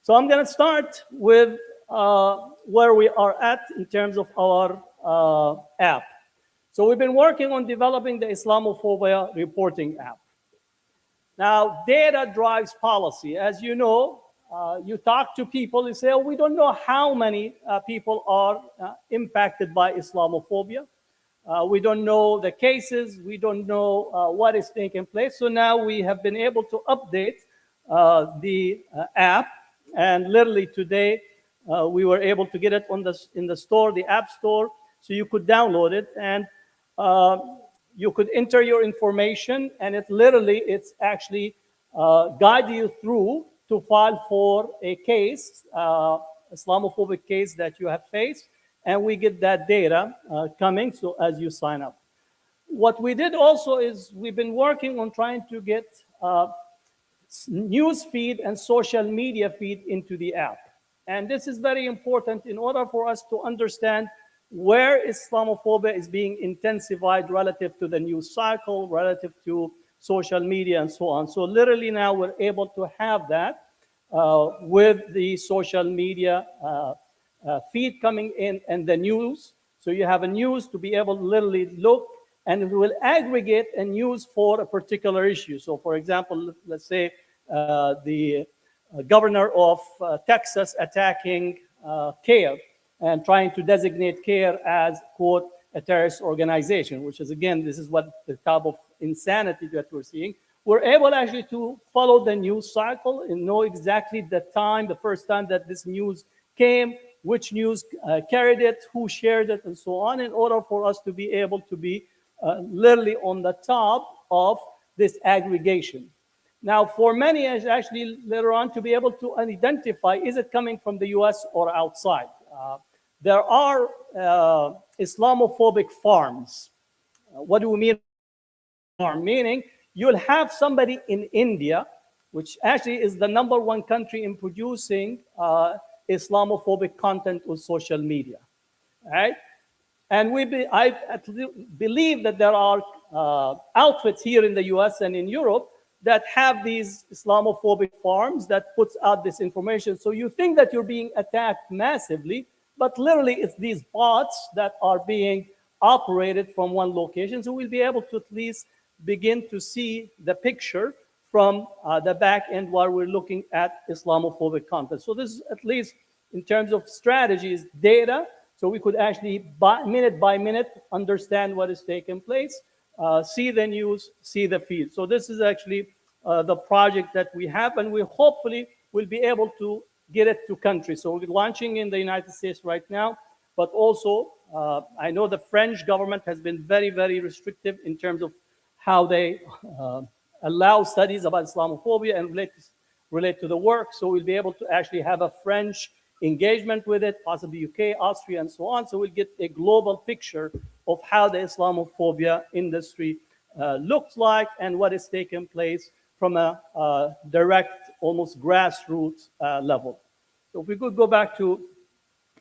Speaker 5: So I'm going to start with where we are at in terms of our app. So we've been working on developing the Islamophobia reporting app. Now, data drives policy. As you know, you talk to people, you say, oh, we don't know how many people are impacted by Islamophobia. We don't know the cases. We don't know what is taking place. So now we have been able to update the app. And literally today, we were able to get it in the store, the app store, so you could download it. And you could enter your information, and it's actually guide you through to file for a case, Islamophobic case that you have faced, and we get that data coming so as you sign up. What we did also is we've been working on trying to get news feed and social media feed into the app. And this is very important in order for us to understand where Islamophobia is being intensified relative to the news cycle, relative to social media, and so on. So literally now we're able to have that with the social media feed coming in and the news. So you have a news to be able to literally look, and it will aggregate a news for a particular issue. So for example, let's say the governor of Texas attacking CARE and trying to designate CARE as, quote, a terrorist organization, which is, again, this is what the type of insanity that we're seeing. We're able actually to follow the news cycle and know exactly the time, the first time that this news came, which news carried it, who shared it, and so on, in order for us to be able to be literally on the top of this aggregation. Now, for many, is actually later on to be able to identify, is it coming from the US or outside? There are Islamophobic farms. What do we mean by farm? Meaning you'll have somebody in India, which actually is the #1 country in producing Islamophobic content on social media, right? And I believe that there are outfits here in the US and in Europe that have these Islamophobic farms that puts out this information. So you think that you're being attacked massively, but literally it's these bots that are being operated from one location. So we'll be able to at least begin to see the picture from the back end while we're looking at Islamophobic content. So this is at least in terms of strategies, data, so we could actually minute by minute understand what is taking place, see the news, see the feed. So this is actually the project that we have, and we hopefully will be able to get it to countries. So we're launching in the United States right now, but also I know the French government has been very, very restrictive in terms of how they allow studies about Islamophobia and relate to the work. So we'll be able to actually have a French engagement with it, possibly UK, Austria, and so on. So we'll get a global picture of how the Islamophobia industry looks like and what is taking place from a direct, almost grassroots level. So if we could go back to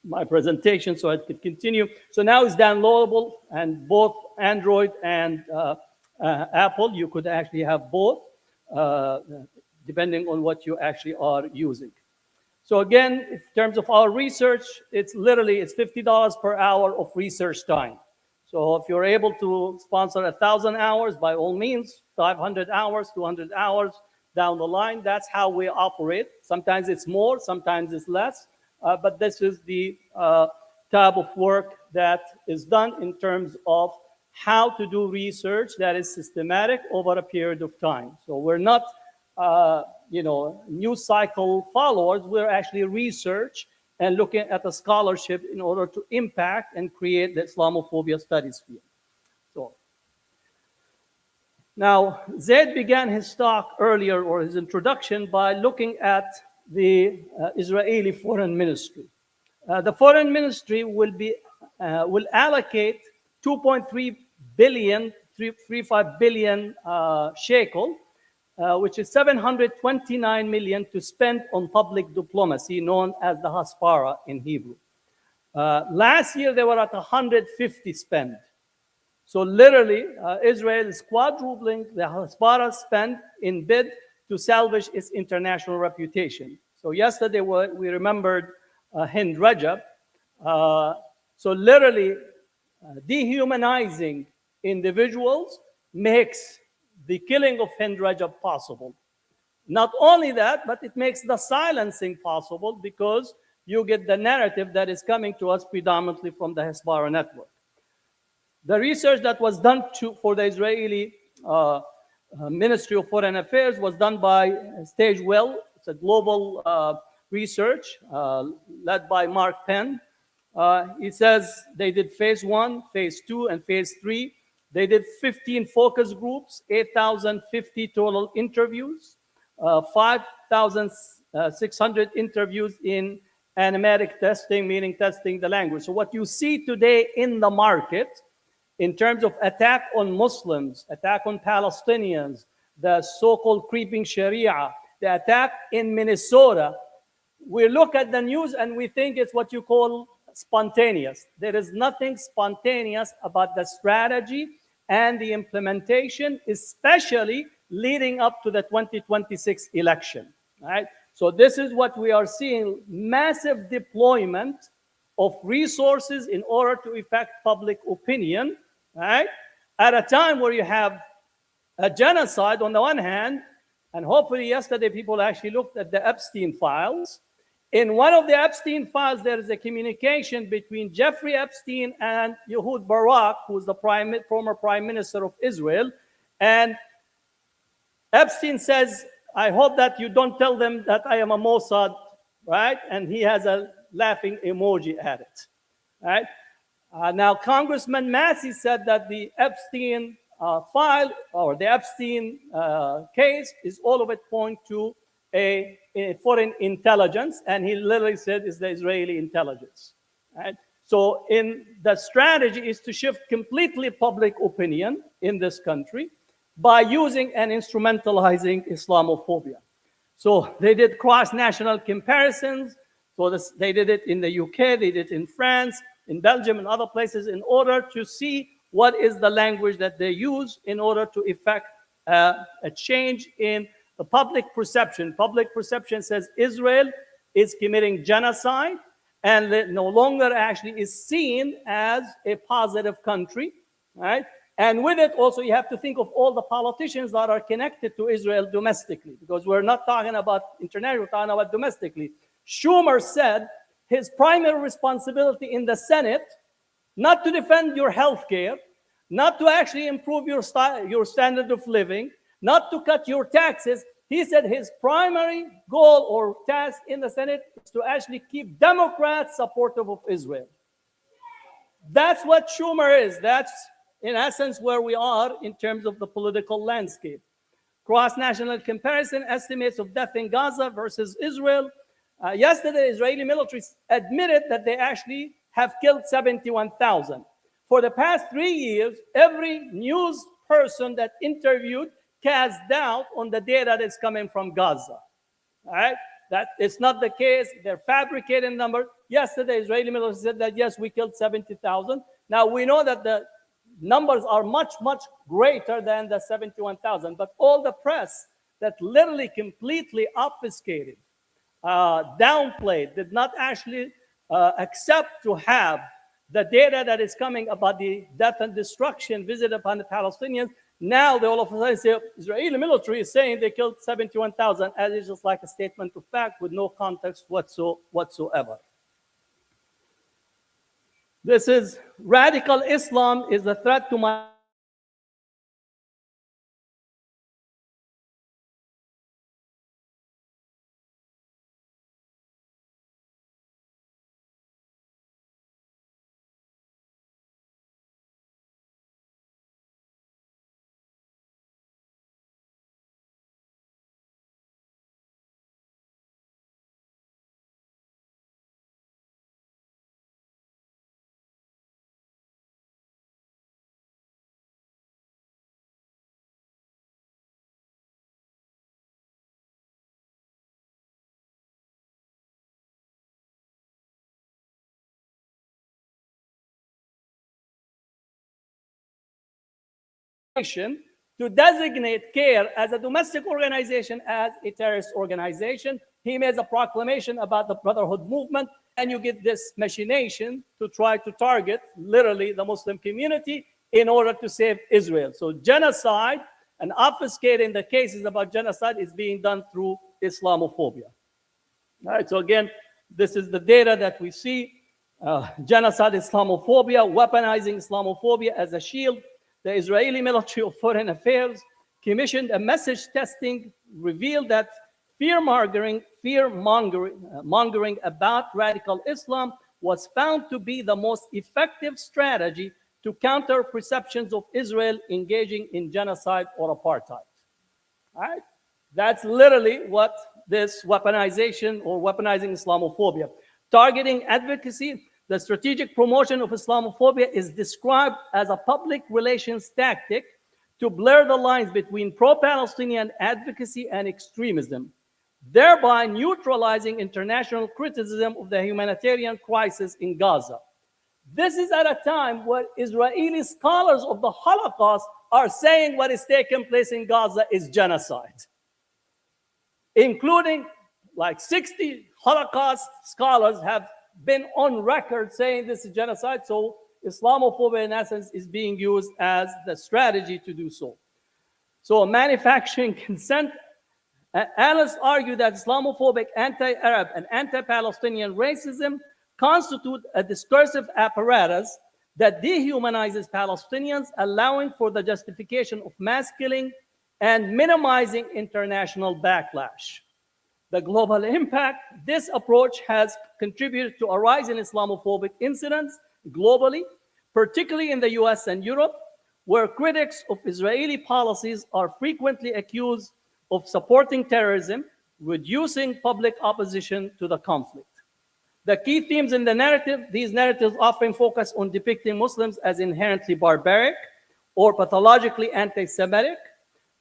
Speaker 5: my presentation so I could continue. So now it's downloadable, and both Android and Apple, you could actually have both, depending on what you actually are using. So again, in terms of our research, it's $50 per hour of research time. So if you're able to sponsor 1,000 hours, by all means, 500 hours, 200 hours down the line, that's how we operate. Sometimes it's more, sometimes it's less, but this is the type of work that is done in terms of how to do research that is systematic over a period of time. So we're not news cycle followers. We're actually research and looking at the scholarship in order to impact and create the Islamophobia studies field. So now, Zaid began his talk earlier, or his introduction, by looking at the Israeli Foreign Ministry. The Foreign Ministry will allocate 2.3 billion, 3.35 billion shekel, which is 729 million, to spend on public diplomacy, known as the Hasbara in Hebrew. Last year, they were at 150 spend. So literally, Israel is quadrupling the Hasbara spend in bid to salvage its international reputation. So yesterday, we remembered Hind Rajab. So literally, dehumanizing individuals makes the killing of Hind Rajab possible. Not only that, but it makes the silencing possible, because you get the narrative that is coming to us predominantly from the Hasbara network. The research that was done for the Israeli Ministry of Foreign Affairs was done by Stagewell. It's a global research led by Mark Penn. He says they did phase 1, phase 2, and phase 3. They did 15 focus groups, 8,050 total interviews, 5,600 interviews in animatic testing, meaning testing the language. So what you see today in the market, in terms of attack on Muslims, attack on Palestinians, the so-called creeping Sharia, the attack in Minnesota, we look at the news and we think it's what you call spontaneous. There is nothing spontaneous about the strategy and the implementation, especially leading up to the 2026 election, right? So this is what we are seeing, massive deployment of resources in order to affect public opinion, right? At a time where you have a genocide on the one hand, and hopefully yesterday people actually looked at the Epstein files. In one of the Epstein files, there is a communication between Jeffrey Epstein and Ehud Barak, who is the former prime minister of Israel. And Epstein says, I hope that you don't tell them that I am a Mossad, right? And he has a laughing emoji at it, right? Now, Congressman Massey said that the Epstein file, or the Epstein case, is all of it point to a foreign intelligence, and he literally said it's the Israeli intelligence, right? So the strategy is to shift completely public opinion in this country by using and instrumentalizing Islamophobia. So they did cross-national comparisons. So they did it in the UK, they did it in France, in Belgium, and other places, in order to see what is the language that they use in order to effect a change in the public perception. Public perception says Israel is committing genocide and that no longer actually is seen as a positive country, right? And with it also, you have to think of all the politicians that are connected to Israel domestically, because we're not talking about international, we're talking about domestically. Schumer said his primary responsibility in the Senate, not to defend your health care, not to actually improve your standard of living, not to cut your taxes. He said his primary goal or task in the Senate is to actually keep Democrats supportive of Israel. That's what Schumer is. That's, in essence, where we are in terms of the political landscape. Cross-national comparison estimates of death in Gaza versus Israel. Yesterday, Israeli military admitted that they actually have killed 71,000. For the past 3 years, every news person that interviewed cast doubt on the data that's coming from Gaza. All right? That is not the case. They're fabricating numbers. Yesterday, Israeli military said that, yes, we killed 70,000. Now, we know that the numbers are much, much greater than the 71,000. But all the press that literally completely obfuscated, downplayed, did not actually accept to have the data that is coming about the death and destruction visited upon the Palestinians. Now they all of a sudden say Israeli military is saying they killed 71,000, as is just like a statement of fact with no context whatsoever. This is radical Islam is a threat to my to designate CARE as a domestic organization as a terrorist organization. He made a proclamation about the Brotherhood movement, and you get this machination to try to target literally the Muslim community in order to save Israel. So genocide and obfuscating the cases about genocide is being done through Islamophobia. All right, so again, this is the data that we see. Genocide, Islamophobia, weaponizing Islamophobia as a shield. The Israeli Ministry of Foreign Affairs commissioned a message testing, revealed that fear-mongering about radical Islam was found to be the most effective strategy to counter perceptions of Israel engaging in genocide or apartheid. All right? That's literally what this weaponization or weaponizing Islamophobia. Targeting advocacy, the strategic promotion of Islamophobia is described as a public relations tactic to blur the lines between pro-Palestinian advocacy and extremism, thereby neutralizing international criticism of the humanitarian crisis in Gaza. This is at a time where Israeli scholars of the Holocaust are saying what is taking place in Gaza is genocide, including like 60 Holocaust scholars have been on record saying this is genocide. So Islamophobia, in essence, is being used as the strategy to do so. So manufacturing consent. Analysts argue that Islamophobic, anti-Arab, and anti-Palestinian racism constitute a discursive apparatus that dehumanizes Palestinians, allowing for the justification of mass killing and minimizing international backlash. The global impact, this approach has contributed to a rise in Islamophobic incidents globally, particularly in the US and Europe, where critics of Israeli policies are frequently accused of supporting terrorism, reducing public opposition to the conflict. The key themes in the narrative, these narratives often focus on depicting Muslims as inherently barbaric or pathologically anti-Semitic,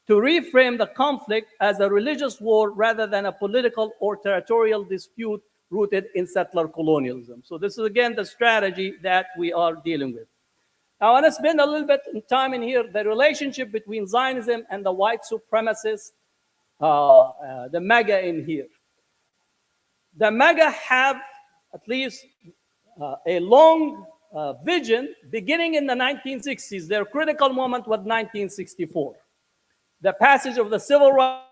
Speaker 5: to reframe the conflict as a religious war rather than a political or territorial dispute rooted in settler colonialism. So this is, again, the strategy that we are dealing with. Now, I want to spend a little bit of time in here, the relationship between Zionism and the white supremacists, the MAGA in here. The MAGA have at least a long vision beginning in the 1960s. Their critical moment was 1964. The passage of the Civil Rights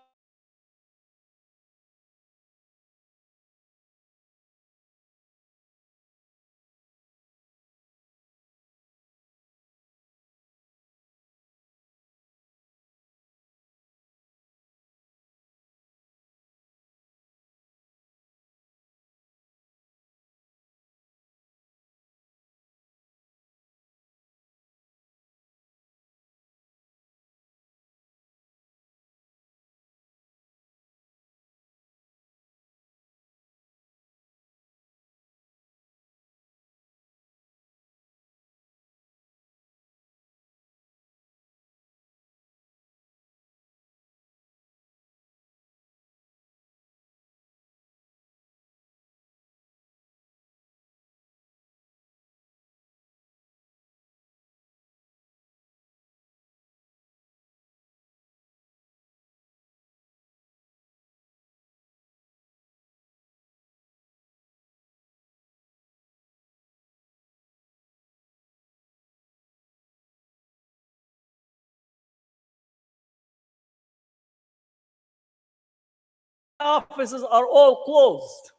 Speaker 5: offices are all closed.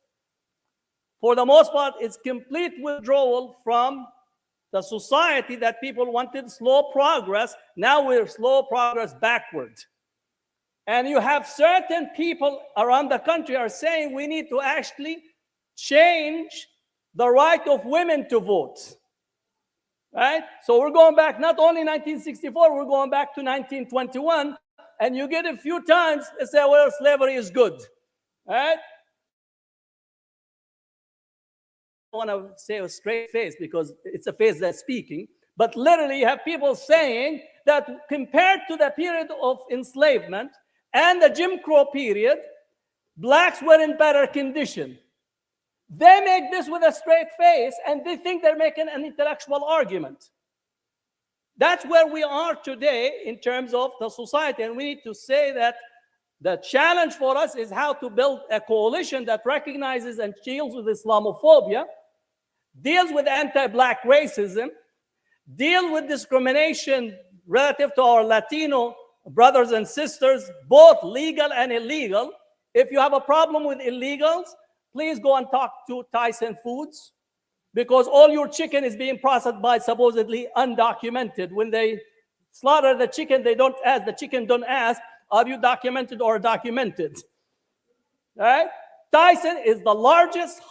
Speaker 5: For the most part, it's complete withdrawal from the society that people wanted slow progress. Now we're slow progress backward. And you have certain people around the country are saying we need to actually change the right of women to vote. Right? So we're going back not only 1964, we're going back to 1921. And you get a few times they say, well, slavery is good. Right? I want to say a straight face because it's a face that's speaking. But literally, you have people saying that compared to the period of enslavement and the Jim Crow period, blacks were in better condition. They make this with a straight face, and they think they're making an intellectual argument. That's where we are today in terms of the society, and we need to say that the challenge for us is how to build a coalition that recognizes and deals with Islamophobia, deals with anti-black racism, deal with discrimination relative to our Latino brothers and sisters, both legal and illegal. If you have a problem with illegals, please go and talk to Tyson Foods, because all your chicken is being processed by supposedly undocumented. When they slaughter the chicken, they don't ask, the chicken don't ask, are you documented or documented? Right? Tyson is the largest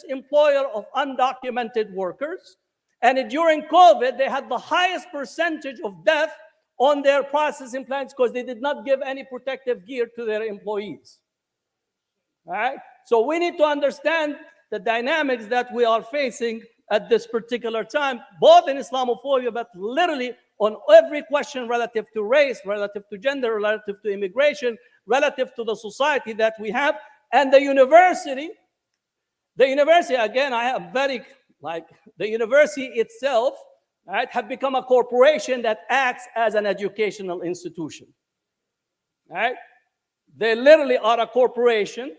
Speaker 5: employer of undocumented workers. And during COVID, they had the highest percentage of death on their processing plants because they did not give any protective gear to their employees. Right? So we need to understand the dynamics that we are facing at this particular time, both in Islamophobia, but literally on every question relative to race, relative to gender, relative to immigration, relative to the society that we have. And the university, again, I have the university itself, right, have become a corporation that acts as an educational institution. Right? They literally are a corporation,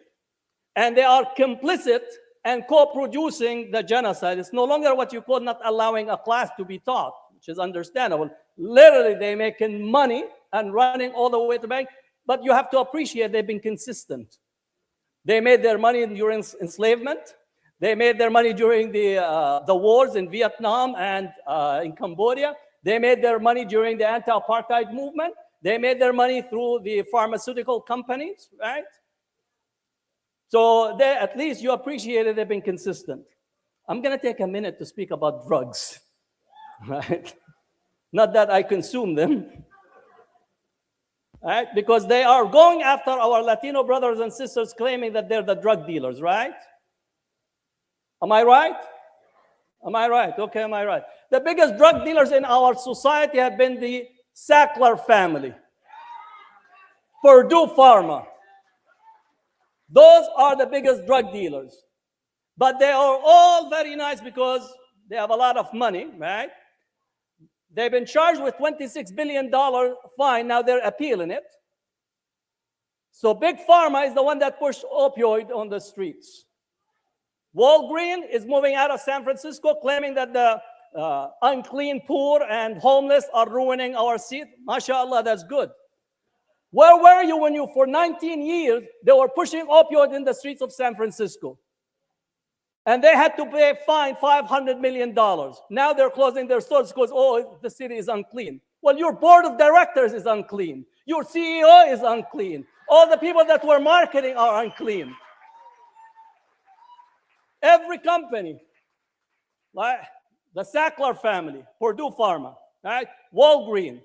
Speaker 5: and they are complicit and co-producing the genocide. It's no longer what you call not allowing a class to be taught, which is understandable. Literally, they're making money and running all the way to the bank. But you have to appreciate they've been consistent. They made their money during enslavement. They made their money during the wars in Vietnam and in Cambodia. They made their money during the anti-apartheid movement. They made their money through the pharmaceutical companies, right? So they, at least you appreciate it, they've been consistent. I'm going to take a minute to speak about drugs, right? Not that I consume them, right? Because they are going after our Latino brothers and sisters claiming that they're the drug dealers, right? Am I right? Am I right? Okay, am I right? The biggest drug dealers in our society have been the Sackler family, Purdue Pharma. Those are the biggest drug dealers. But they are all very nice because they have a lot of money, right? They've been charged with $26 billion fine. Now they're appealing it. So Big Pharma is the one that pushed opioid on the streets. Walgreens is moving out of San Francisco, claiming that the unclean, poor, and homeless are ruining our city. MashaAllah, that's good. Where were you when for 19 years, they were pushing opioid in the streets of San Francisco? And they had to pay a fine $500 million. Now they're closing their stores because, oh, the city is unclean. Well, your board of directors is unclean. Your CEO is unclean. All the people that were marketing are unclean. Every company, like the Sackler family, Purdue Pharma, right? Walgreens,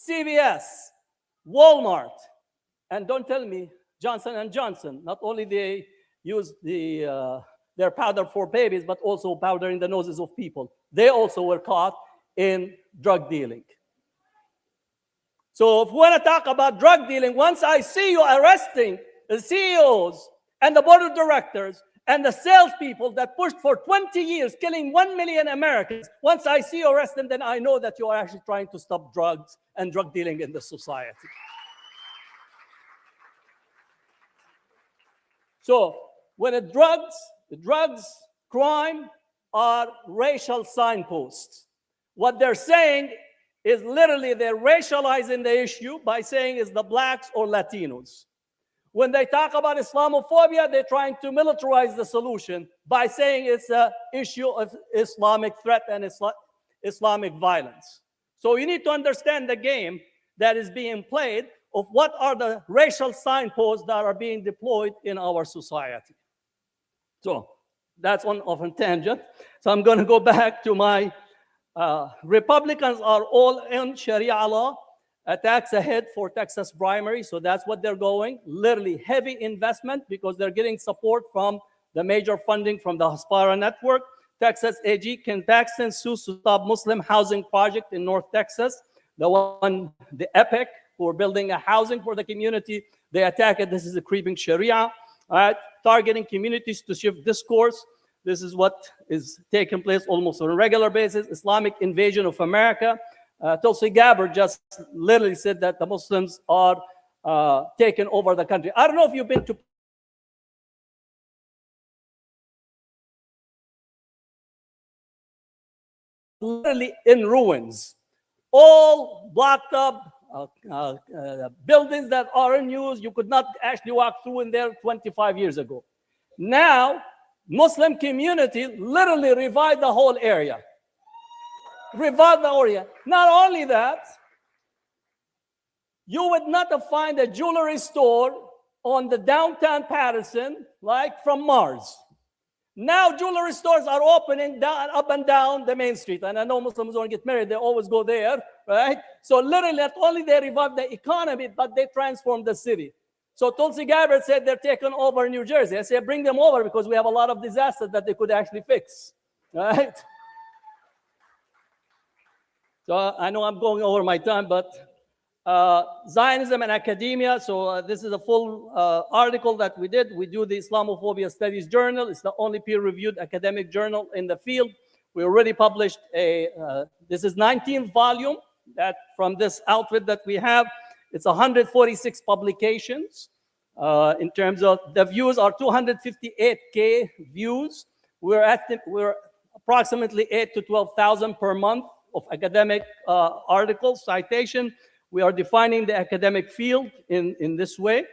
Speaker 5: CVS, Walmart, and don't tell me Johnson & Johnson. Not only they use their powder for babies, but also powder in the noses of people. They also were caught in drug dealing. So if we want to talk about drug dealing, once I see you arresting the CEOs and the board of directors and the salespeople that pushed for 20 years, killing 1 million Americans, once I see you arrest them, then I know that you are actually trying to stop drugs and drug dealing in the society. So when the drugs crime are racial signposts. What they're saying is literally they're racializing the issue by saying it's the blacks or Latinos. When they talk about Islamophobia, they're trying to militarize the solution by saying it's an issue of Islamic threat and Islamic violence. So you need to understand the game that is being played of what are the racial signposts that are being deployed in our society. So that's one of a tangent. So I'm going to go back to my Republicans are all in Sharia law, a tax ahead for Texas primary. So that's what they're going. Literally heavy investment because they're getting support from the major funding from the Hasbara network. Texas AG Ken Paxton sues to stop Muslim housing project in North Texas. The EPIC, who are building a housing for the community, they attack it. This is a creeping Sharia, targeting communities to shift discourse. This is what is taking place almost on a regular basis. Islamic invasion of America. Tulsi Gabbard just literally said that the Muslims are taking over the country. I don't know if you've been to literally in ruins, all blocked up, buildings that are in use. You could not actually walk through in there 25 years ago. Now, Muslim community literally revived the whole area. Revived the area. Not only that, you would not find a jewelry store on the downtown Patterson like from Mars. Now jewelry stores are opening down, up and down the main street. And I know Muslims want to get married, they always go there, right? So literally, not only they revived the economy, but they transformed the city. So Tulsi Gabbard said they're taking over New Jersey. I said, bring them over because we have a lot of disasters that they could actually fix, right? So I know I'm going over my time, but Zionism and academia. So this is a full article that we did. We do the Islamophobia Studies Journal. It's the only peer-reviewed academic journal in the field. We already published this is 19th volume that from this outfit that we have. It's 146 publications. In terms of the views are 258K views. We're approximately 8 to 12,000 per month of academic articles, citation. We are defining the academic field in this way.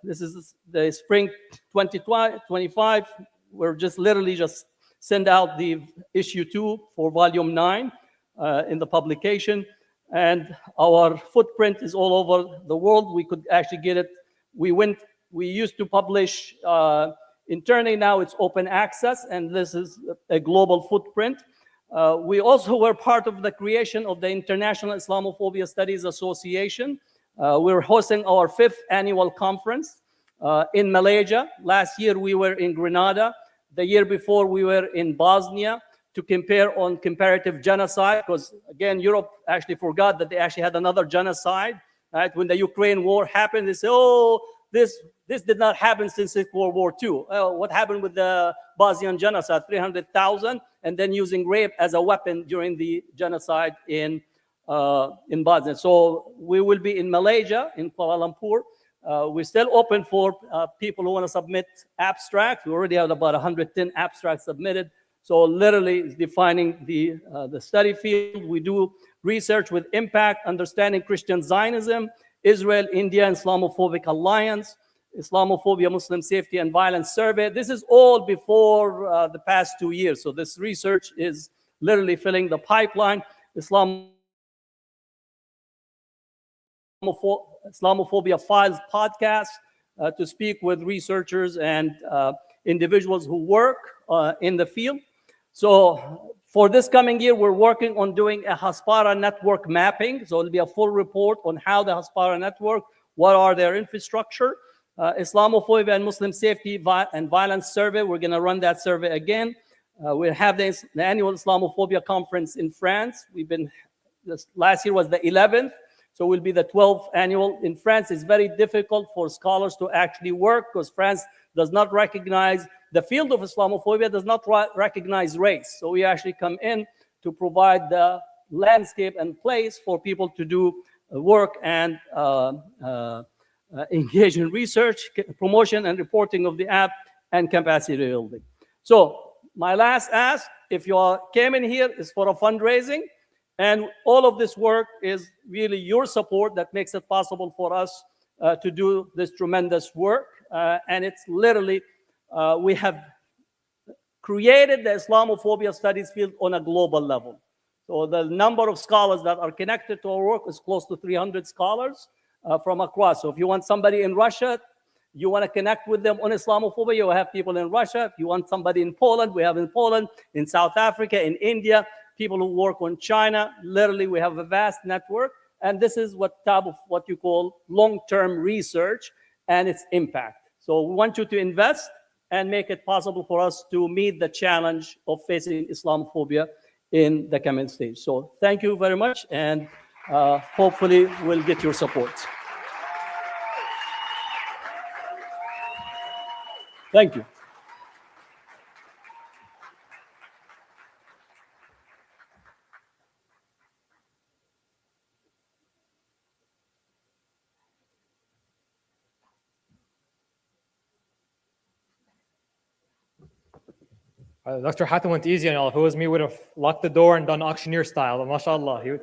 Speaker 5: This is the spring 2025. We're just literally just send out the issue 2 for volume 9 in the publication. And our footprint is all over the world. We could actually get it. We used to publish internally, now it's open access, and this is a global footprint. We also were part of the creation of the International Islamophobia Studies Association. We're hosting our 5th annual conference in Malaysia. Last year we were in Grenada. The year before we were in Bosnia to compare on comparative genocide, because again, Europe actually forgot that they actually had another genocide. Right? When the Ukraine war happened, they said, oh, this did not happen since World War II. What happened with the Bosnian genocide? 300,000, and then using rape as a weapon during the genocide in Bosnia. So we will be in Malaysia, in Kuala Lumpur. We're still open for people who want to submit abstracts. We already have about 110 abstracts submitted. So literally it's defining the study field. We do research with impact, understanding Christian Zionism, Israel, India, Islamophobic Alliance, Islamophobia, Muslim Safety and Violence Survey. This is all before the past 2 years. So this research is literally filling the pipeline. Islamophobia Files podcast to speak with researchers and individuals who work in the field. So for this coming year, we're working on doing a Hasbara network mapping. So it'll be a full report on how the Hasbara network, what are their infrastructure, Islamophobia and Muslim Safety and Violence Survey. We're going to run that survey again. We'll have the annual Islamophobia conference in France. Last year was the 11th. So it will be the 12th annual. In France, it's very difficult for scholars to actually work because France does not recognize, the field of Islamophobia does not recognize race. So we actually come in to provide the landscape and place for people to do work and engage in research, promotion and reporting of the app, and capacity building. So my last ask, if you came in here, is for a fundraising. And all of this work is really your support that makes it possible for us to do this tremendous work. And it's literally, we have created the Islamophobia studies field on a global level. So the number of scholars that are connected to our work is close to 300 scholars from across. So if you want somebody in Russia, you want to connect with them on Islamophobia, you have people in Russia. If you want somebody in Poland, we have in Poland, in South Africa, in India, people who work on China. Literally, we have a vast network. And this is what type of what you call long-term research and its impact. So we want you to invest and make it possible for us to meet the challenge of facing Islamophobia in the coming stage. So thank you very much, and hopefully we'll get your support. Thank you.
Speaker 1: Dr. Hatem went easy on all. If it was me, would have locked the door and done auctioneer style. But mashallah, he would.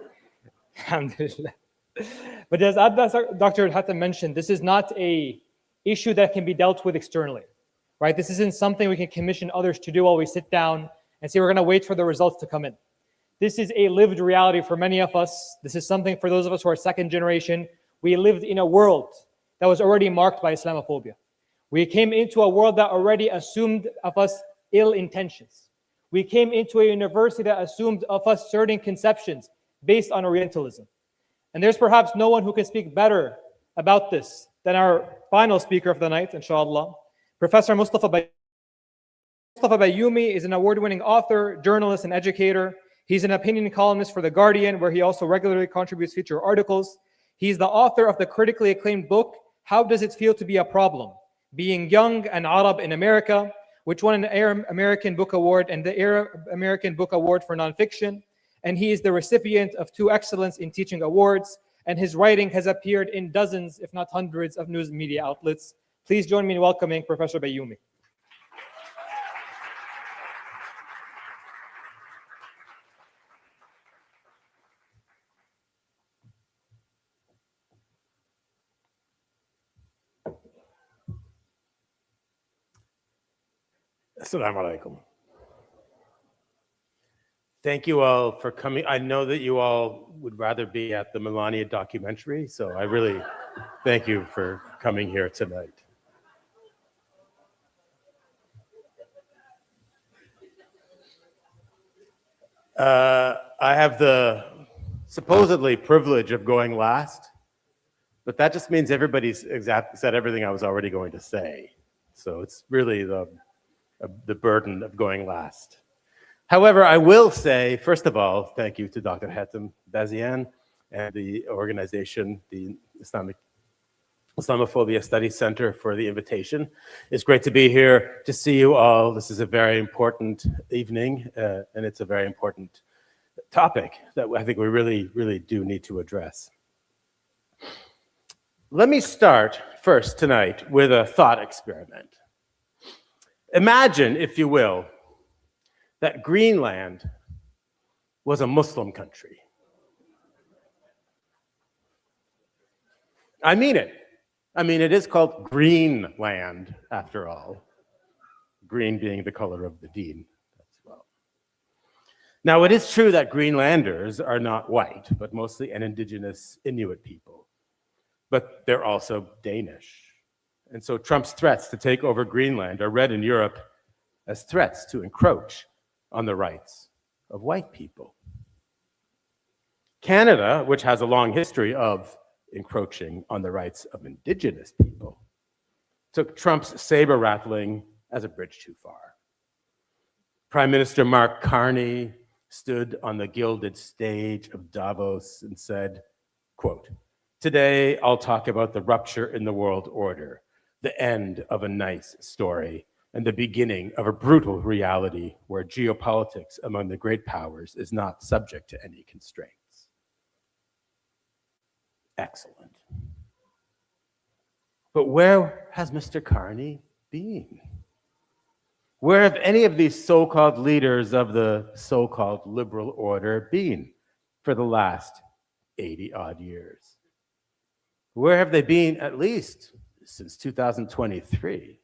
Speaker 1: Alhamdulillah. But as Dr. Hatem mentioned, this is not a issue that can be dealt with externally, right? This isn't something we can commission others to do while we sit down and say we're going to wait for the results to come in. This is a lived reality for many of us. This is something for those of us who are second generation. We lived in a world that was already marked by Islamophobia. We came into a world that already assumed of us ill intentions. We came into a university that assumed of us certain conceptions based on Orientalism. And there's perhaps no one who can speak better about this than our final speaker of the night, inshallah, Professor Mustafa Bayoumi is an award-winning author, journalist, and educator. He's an opinion columnist for The Guardian, where he also regularly contributes feature articles. He's the author of the critically acclaimed book, How Does It Feel to Be a Problem? Being Young and Arab in America, which won an Arab American Book Award and the Arab American Book Award for Nonfiction. And he is the recipient of 2 Excellence in Teaching Awards, and his writing has appeared in dozens, if not hundreds, of news media outlets. Please join me in welcoming Professor Bayoumi.
Speaker 6: Assalamu alaikum. Thank you all for coming. I know that you all would rather be at the Melania documentary, so I really thank you for coming here tonight. I have the supposedly privilege of going last, but that just means everybody's said everything I was already going to say. So it's really the burden of going last. However, I will say, first of all, thank you to Dr. Hatem Bazian and the organization, the Islamophobia Studies Center, for the invitation. It's great to be here to see you all. This is a very important evening, and it's a very important topic that I think we really, really do need to address. Let me start first tonight with a thought experiment. Imagine, if you will, that Greenland was a Muslim country. I mean it. I mean, it is called Greenland, after all. Green being the color of the deen as well. Now, it is true that Greenlanders are not white, but mostly an indigenous Inuit people. But they're also Danish. And so Trump's threats to take over Greenland are read in Europe as threats to encroach on the rights of white people. Canada, which has a long history of encroaching on the rights of indigenous people, took Trump's saber rattling as a bridge too far. Prime Minister Mark Carney stood on the gilded stage of Davos and said, quote, "Today I'll talk about the rupture in the world order, the end of a nice story, and the beginning of a brutal reality where geopolitics among the great powers is not subject to any constraints." Excellent. But where has Mr. Carney been? Where have any of these so-called leaders of the so-called liberal order been for the last 80-odd years? Where have they been at least since 2023?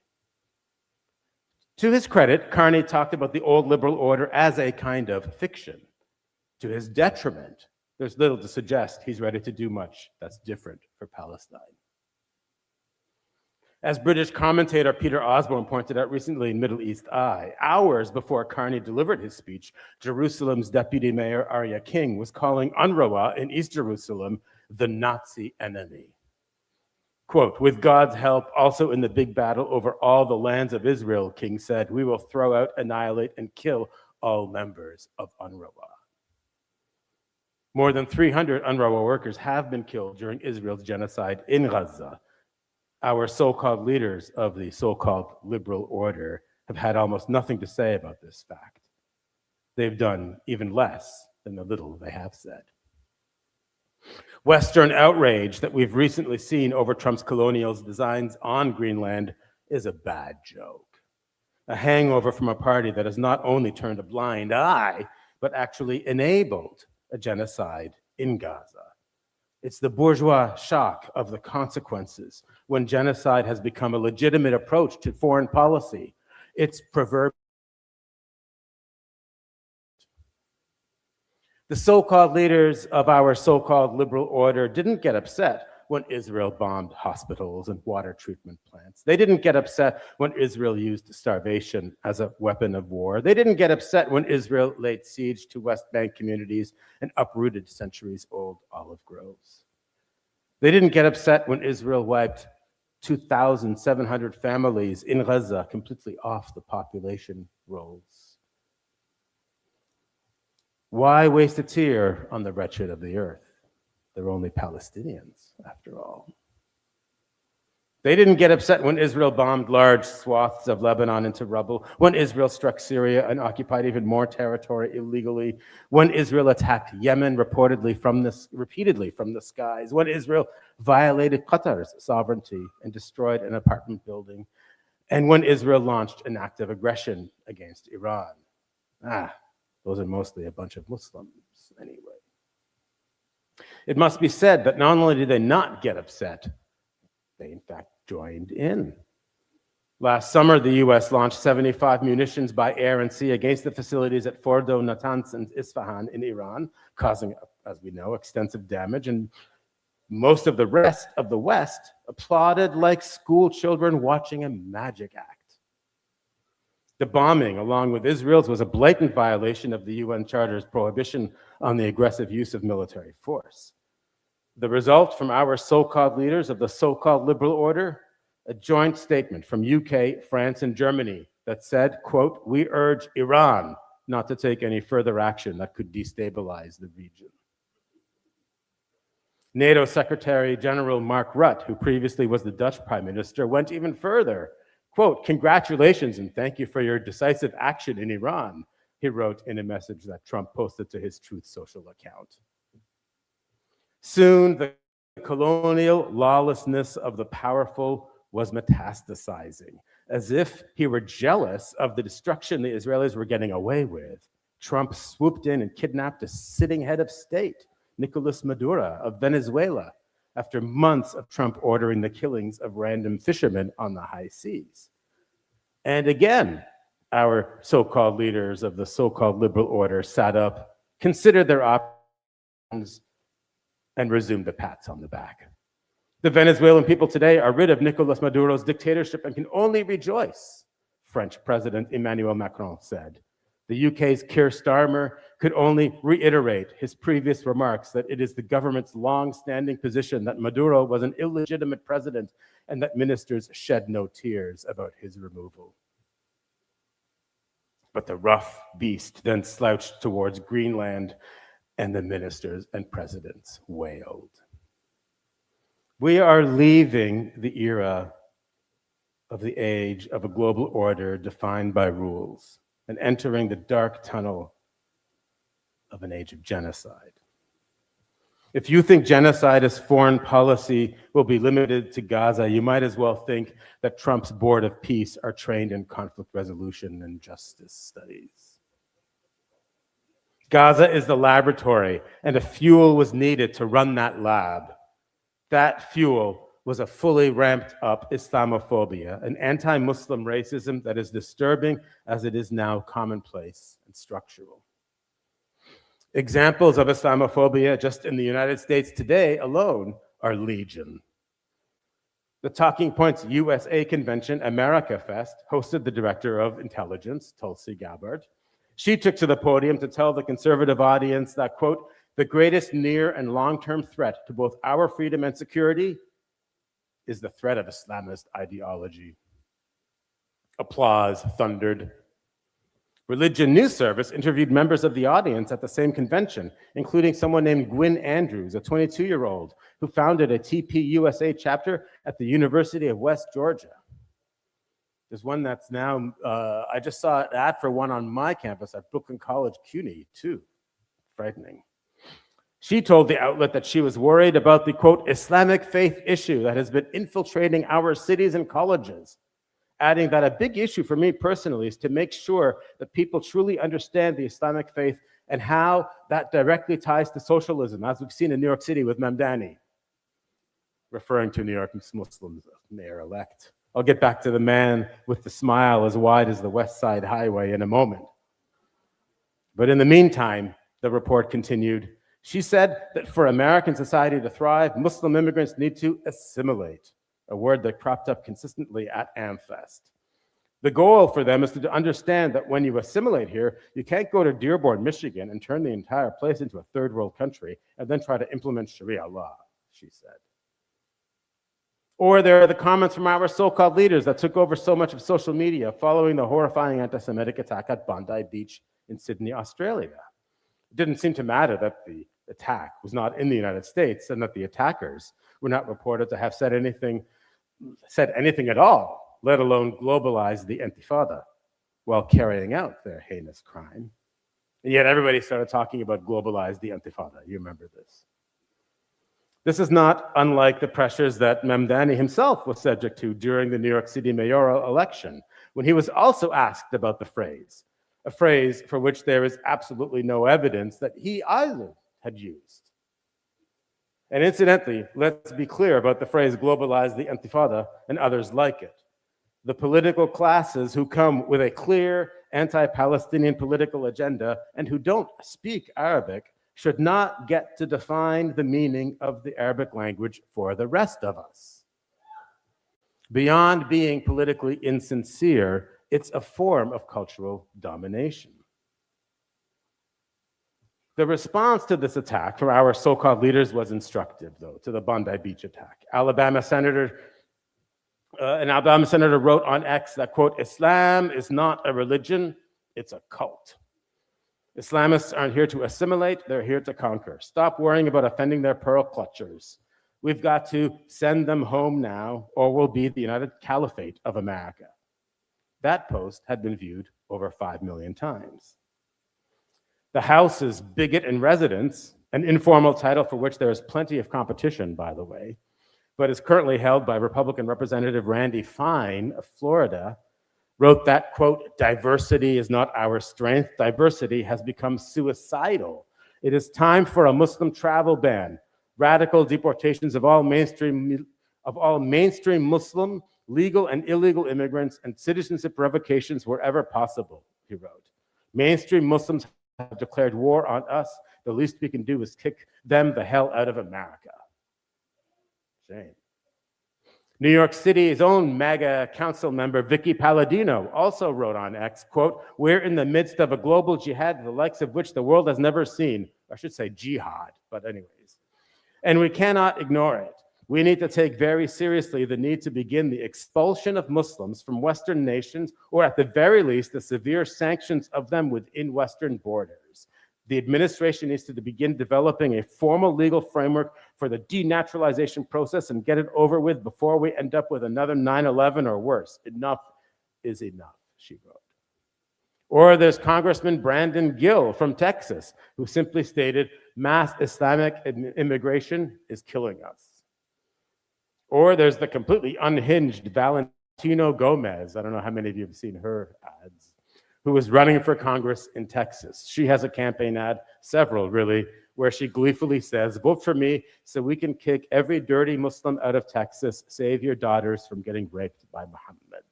Speaker 6: To his credit, Carney talked about the old liberal order as a kind of fiction. To his detriment, there's little to suggest he's ready to do much that's different for Palestine. As British commentator Peter Osborne pointed out recently in Middle East Eye, hours before Carney delivered his speech, Jerusalem's deputy mayor Arya King was calling UNRWA in East Jerusalem the Nazi enemy. Quote, with God's help, also in the big battle over all the lands of Israel, King said, we will throw out, annihilate, and kill all members of UNRWA. More than 300 UNRWA workers have been killed during Israel's genocide in Gaza. Our so-called leaders of the so-called liberal order have had almost nothing to say about this fact. They've done even less than the little they have said. Western outrage that we've recently seen over Trump's colonial designs on Greenland is a bad joke. A hangover from a party that has not only turned a blind eye, but actually enabled a genocide in Gaza. It's the bourgeois shock of the consequences when genocide has become a legitimate approach to foreign policy. It's proverbial. The so-called leaders of our so-called liberal order didn't get upset when Israel bombed hospitals and water treatment plants. They didn't get upset when Israel used starvation as a weapon of war. They didn't get upset when Israel laid siege to West Bank communities and uprooted centuries-old olive groves. They didn't get upset when Israel wiped 2,700 families in Gaza completely off the population rolls. Why waste a tear on the wretched of the earth? They're only Palestinians, after all. They didn't get upset when Israel bombed large swaths of Lebanon into rubble, when Israel struck Syria and occupied even more territory illegally, when Israel attacked Yemen repeatedly from the skies, when Israel violated Qatar's sovereignty and destroyed an apartment building, and when Israel launched an act of aggression against Iran. Those are mostly a bunch of Muslims anyway. It must be said that not only did they not get upset, they in fact joined in. Last summer, the US launched 75 munitions by air and sea against the facilities at Fordo, Natanz, and Isfahan in Iran, causing, as we know, extensive damage. And most of the rest of the West applauded like school children watching a magic act. The bombing, along with Israel's, was a blatant violation of the UN Charter's prohibition on the aggressive use of military force. The result from our so-called leaders of the so-called liberal order, a joint statement from UK, France, and Germany that said, quote, we urge Iran not to take any further action that could destabilize the region. NATO Secretary General Mark Rutte, who previously was the Dutch Prime Minister, went even further. Quote, congratulations and thank you for your decisive action in Iran, he wrote in a message that Trump posted to his Truth Social account. Soon, the colonial lawlessness of the powerful was metastasizing. As if he were jealous of the destruction the Israelis were getting away with, Trump swooped in and kidnapped a sitting head of state, Nicolas Maduro of Venezuela, after months of Trump ordering the killings of random fishermen on the high seas. And again, our so-called leaders of the so-called liberal order sat up, considered their options, and resumed the pats on the back. The Venezuelan people today are rid of Nicolas Maduro's dictatorship and can only rejoice, French President Emmanuel Macron said. The UK's Keir Starmer could only reiterate his previous remarks that it is the government's long-standing position that Maduro was an illegitimate president and that ministers shed no tears about his removal. But the rough beast then slouched towards Greenland, and the ministers and presidents wailed. We are leaving the era of the age of a global order defined by rules and entering the dark tunnel of an age of genocide. If you think genocide as foreign policy will be limited to Gaza, you might as well think that Trump's Board of Peace are trained in conflict resolution and justice studies. Gaza is the laboratory, and a fuel was needed to run that lab. That fuel was a fully ramped up Islamophobia, an anti-Muslim racism that is disturbing as it is now commonplace and structural. Examples of Islamophobia just in the United States today alone are legion. The Talking Points USA Convention, America Fest, hosted the director of intelligence, Tulsi Gabbard. She took to the podium to tell the conservative audience that, quote, the greatest near and long-term threat to both our freedom and security is the threat of Islamist ideology. Applause thundered. Religion News Service interviewed members of the audience at the same convention, including someone named Gwyn Andrews, a 22-year-old who founded a TPUSA chapter at the University of West Georgia. There's one that's now, I just saw an ad for one on my campus at Brooklyn College, CUNY, too. Frightening. She told the outlet that she was worried about the, quote, Islamic faith issue that has been infiltrating our cities and colleges, adding that a big issue for me personally is to make sure that people truly understand the Islamic faith and how that directly ties to socialism, as we've seen in New York City with Mamdani, referring to New York's Muslims, mayor-elect. I'll get back to the man with the smile as wide as the West Side Highway in a moment. But in the meantime, the report continued, she said that for American society to thrive, Muslim immigrants need to assimilate, a word that cropped up consistently at AmFest. The goal for them is to understand that when you assimilate here, you can't go to Dearborn, Michigan and turn the entire place into a third world country and then try to implement Sharia law, she said. Or there are the comments from our so-called leaders that took over so much of social media following the horrifying anti-Semitic attack at Bondi Beach in Sydney, Australia. It didn't seem to matter that the attack was not in the United States and that the attackers were not reported to have said anything at all, let alone globalize the Intifada while carrying out their heinous crime. And yet everybody started talking about globalize the Intifada. You remember this. This is not unlike the pressures that Mamdani himself was subject to during the New York City mayoral election, when he was also asked about the phrase, a phrase for which there is absolutely no evidence that he either had used. And incidentally, let's be clear about the phrase globalize the Intifada and others like it. The political classes who come with a clear anti-Palestinian political agenda and who don't speak Arabic should not get to define the meaning of the Arabic language for the rest of us. Beyond being politically insincere, it's a form of cultural domination. The response to this attack from our so-called leaders was instructive, though, to the Bondi Beach attack. An Alabama senator wrote on X that, quote, Islam is not a religion, it's a cult. Islamists aren't here to assimilate, they're here to conquer. Stop worrying about offending their pearl clutchers. We've got to send them home now, or we'll be the United Caliphate of America. That post had been viewed over 5 million times. The House's Bigot in Residence, an informal title for which there is plenty of competition, by the way, but is currently held by Republican Representative Randy Fine of Florida, wrote that, quote, diversity is not our strength. Diversity has become suicidal. It is time for a Muslim travel ban, radical deportations of all mainstream Muslim, legal and illegal immigrants, and citizenship revocations wherever possible, he wrote. Mainstream Muslims have declared war on us. The least we can do is kick them the hell out of America. Shame. New York City's own MAGA council member, Vicky Palladino, also wrote on X, quote, we're in the midst of a global jihad, the likes of which the world has never seen. I should say jihad, but anyways. And we cannot ignore it. We need to take very seriously the need to begin the expulsion of Muslims from Western nations, or at the very least, the severe sanctions of them within Western borders. The administration needs to begin developing a formal legal framework for the denaturalization process and get it over with before we end up with another 9/11 or worse. Enough is enough, she wrote. Or there's Congressman Brandon Gill from Texas, who simply stated, mass Islamic immigration is killing us. Or there's the completely unhinged Valentino Gomez. I don't know how many of you have seen her ads, who is running for Congress in Texas. She has a campaign ad, several really, where she gleefully says, "Vote for me so we can kick every dirty Muslim out of Texas, save your daughters from getting raped by Muhammad."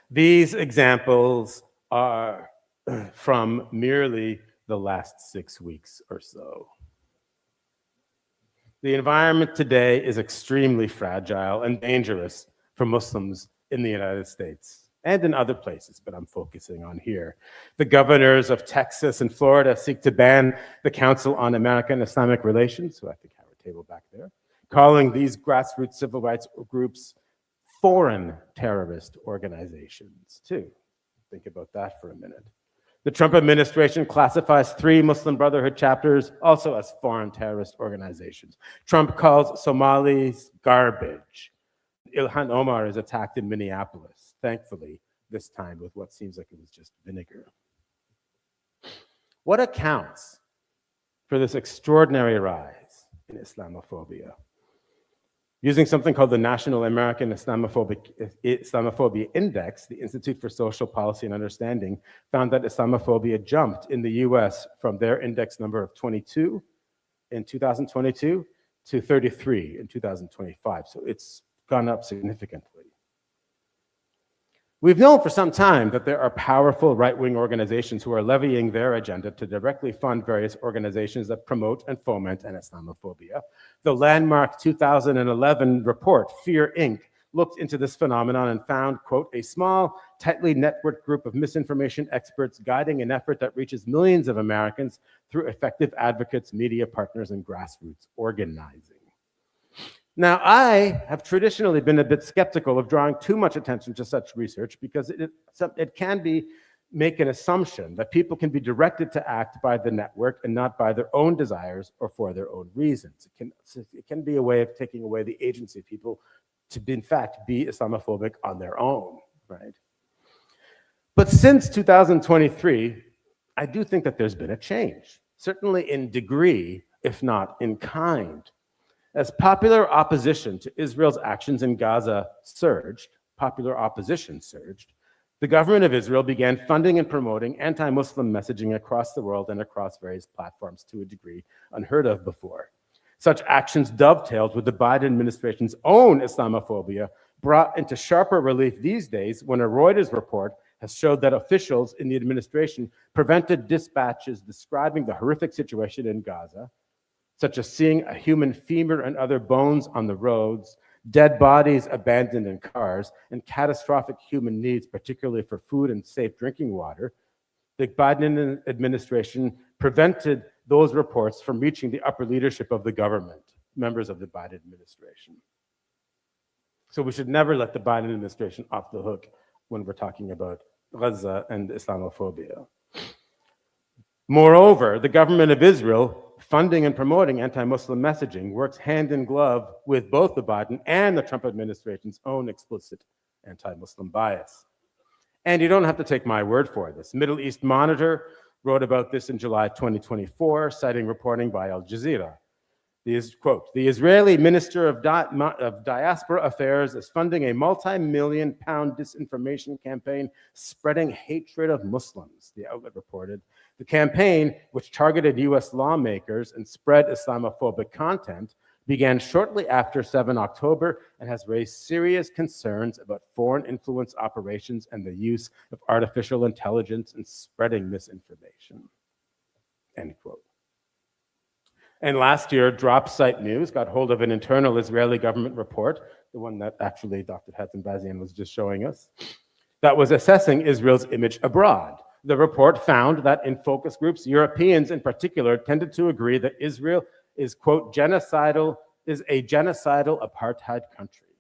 Speaker 6: These examples are from merely the last 6 weeks or so. The environment today is extremely fragile and dangerous for Muslims in the United States and in other places, but I'm focusing on here. The governors of Texas and Florida seek to ban the Council on American Islamic Relations, who I think have a table back there, calling these grassroots civil rights groups foreign terrorist organizations, too. Think about that for a minute. The Trump administration classifies 3 Muslim Brotherhood chapters also as foreign terrorist organizations. Trump calls Somalis garbage. Ilhan Omar is attacked in Minneapolis, thankfully, this time with what seems like it was just vinegar. What accounts for this extraordinary rise in Islamophobia? Using something called the National American Islamophobia Index, the Institute for Social Policy and Understanding found that Islamophobia jumped in the US from their index number of 22 in 2022 to 33 in 2025. So it's gone up significantly. We've known for some time that there are powerful right-wing organizations who are levying their agenda to directly fund various organizations that promote and foment an Islamophobia. The landmark 2011 report, Fear Inc., looked into this phenomenon and found, quote, a small, tightly networked group of misinformation experts guiding an effort that reaches millions of Americans through effective advocates, media partners, and grassroots organizing. Now, I have traditionally been a bit skeptical of drawing too much attention to such research because it can make an assumption that people can be directed to act by the network and not by their own desires or for their own reasons. It can be a way of taking away the agency of people to, in fact, be Islamophobic on their own, right? But since 2023, I do think that there's been a change, certainly in degree, if not in kind. As popular opposition to Israel's actions in Gaza surged, the government of Israel began funding and promoting anti-Muslim messaging across the world and across various platforms to a degree unheard of before. Such actions dovetailed with the Biden administration's own Islamophobia, brought into sharper relief these days when a Reuters report has showed that officials in the administration prevented dispatches describing the horrific situation in Gaza, such as seeing a human femur and other bones on the roads, dead bodies abandoned in cars, and catastrophic human needs, particularly for food and safe drinking water. The Biden administration prevented those reports from reaching the upper leadership of the government, members of the Biden administration. So we should never let the Biden administration off the hook when we're talking about Gaza and Islamophobia. Moreover, the government of Israel, funding and promoting anti-Muslim messaging, works hand in glove with both the Biden and the Trump administration's own explicit anti-Muslim bias. And you don't have to take my word for this. Middle East Monitor wrote about this in July 2024, citing reporting by Al Jazeera. Quote, the Israeli Minister of Diaspora Affairs is funding a multi-million-pound disinformation campaign spreading hatred of Muslims, the outlet reported. The campaign, which targeted US lawmakers and spread Islamophobic content, began shortly after 7 October and has raised serious concerns about foreign influence operations and the use of artificial intelligence in spreading misinformation, end quote. And last year, Drop Site News got hold of an internal Israeli government report, the one that actually Dr. Hatem Bazian was just showing us, that was assessing Israel's image abroad. The report found that in focus groups, Europeans in particular tended to agree that Israel is, quote, a genocidal apartheid country,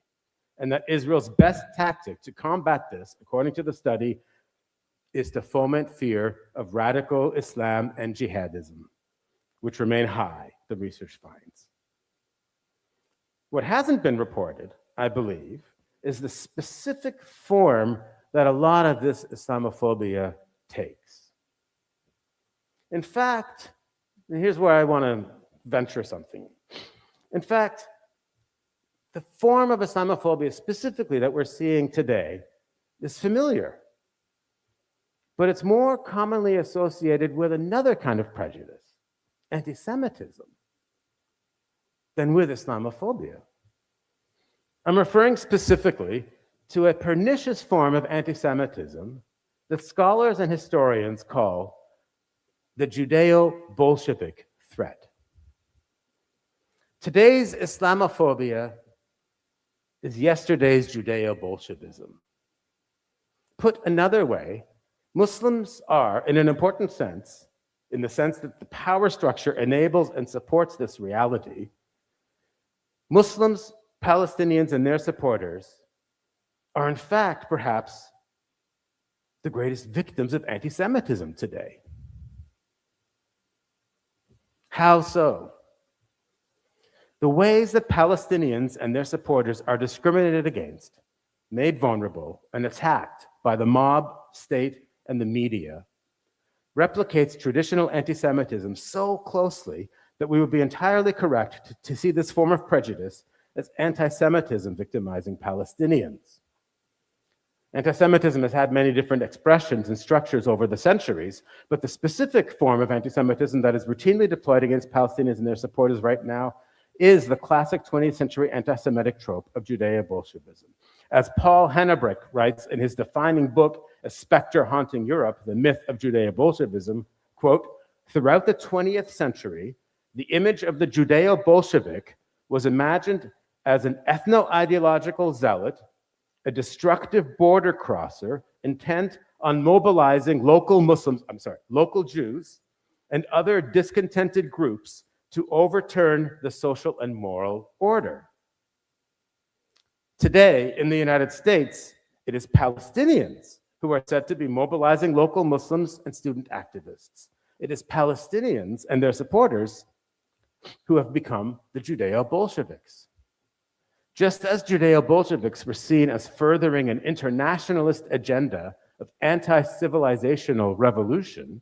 Speaker 6: and that Israel's best tactic to combat this, according to the study, is to foment fear of radical Islam and jihadism, which remain high, the research finds. What hasn't been reported, I believe, is the specific form that a lot of this Islamophobia takes. In fact, and here's where I want to venture something. In fact, the form of Islamophobia specifically that we're seeing today is familiar. but it's more commonly associated with another kind of prejudice, anti-Semitism, than with Islamophobia. I'm referring specifically to a pernicious form of anti-Semitism that scholars and historians call the Judeo-Bolshevik threat. Today's Islamophobia is yesterday's Judeo-Bolshevism. Put another way, Muslims are, in an important sense, in the sense that the power structure enables and supports this reality, Muslims, Palestinians, and their supporters are in fact perhaps the greatest victims of anti-Semitism today. How so? The ways that Palestinians and their supporters are discriminated against, made vulnerable, and attacked by the mob, state, and the media replicates traditional anti-Semitism so closely that we would be entirely correct to see this form of prejudice as anti-Semitism victimizing Palestinians. Anti-Semitism has had many different expressions and structures over the centuries, but the specific form of anti-Semitism that is routinely deployed against Palestinians and their supporters right now is the classic 20th century anti-Semitic trope of Judeo-Bolshevism. As Paul Hennebrink writes in his defining book, A Spectre Haunting Europe, The Myth of Judeo-Bolshevism, quote, throughout the 20th century, the image of the Judeo-Bolshevik was imagined as an ethno-ideological zealot, a destructive border crosser intent on mobilizing local Jews and other discontented groups to overturn the social and moral order. Today, in the United States, it is Palestinians who are said to be mobilizing local Muslims and student activists. It is Palestinians and their supporters who have become the Judeo-Bolsheviks. Just as Judeo-Bolsheviks were seen as furthering an internationalist agenda of anti-civilizational revolution,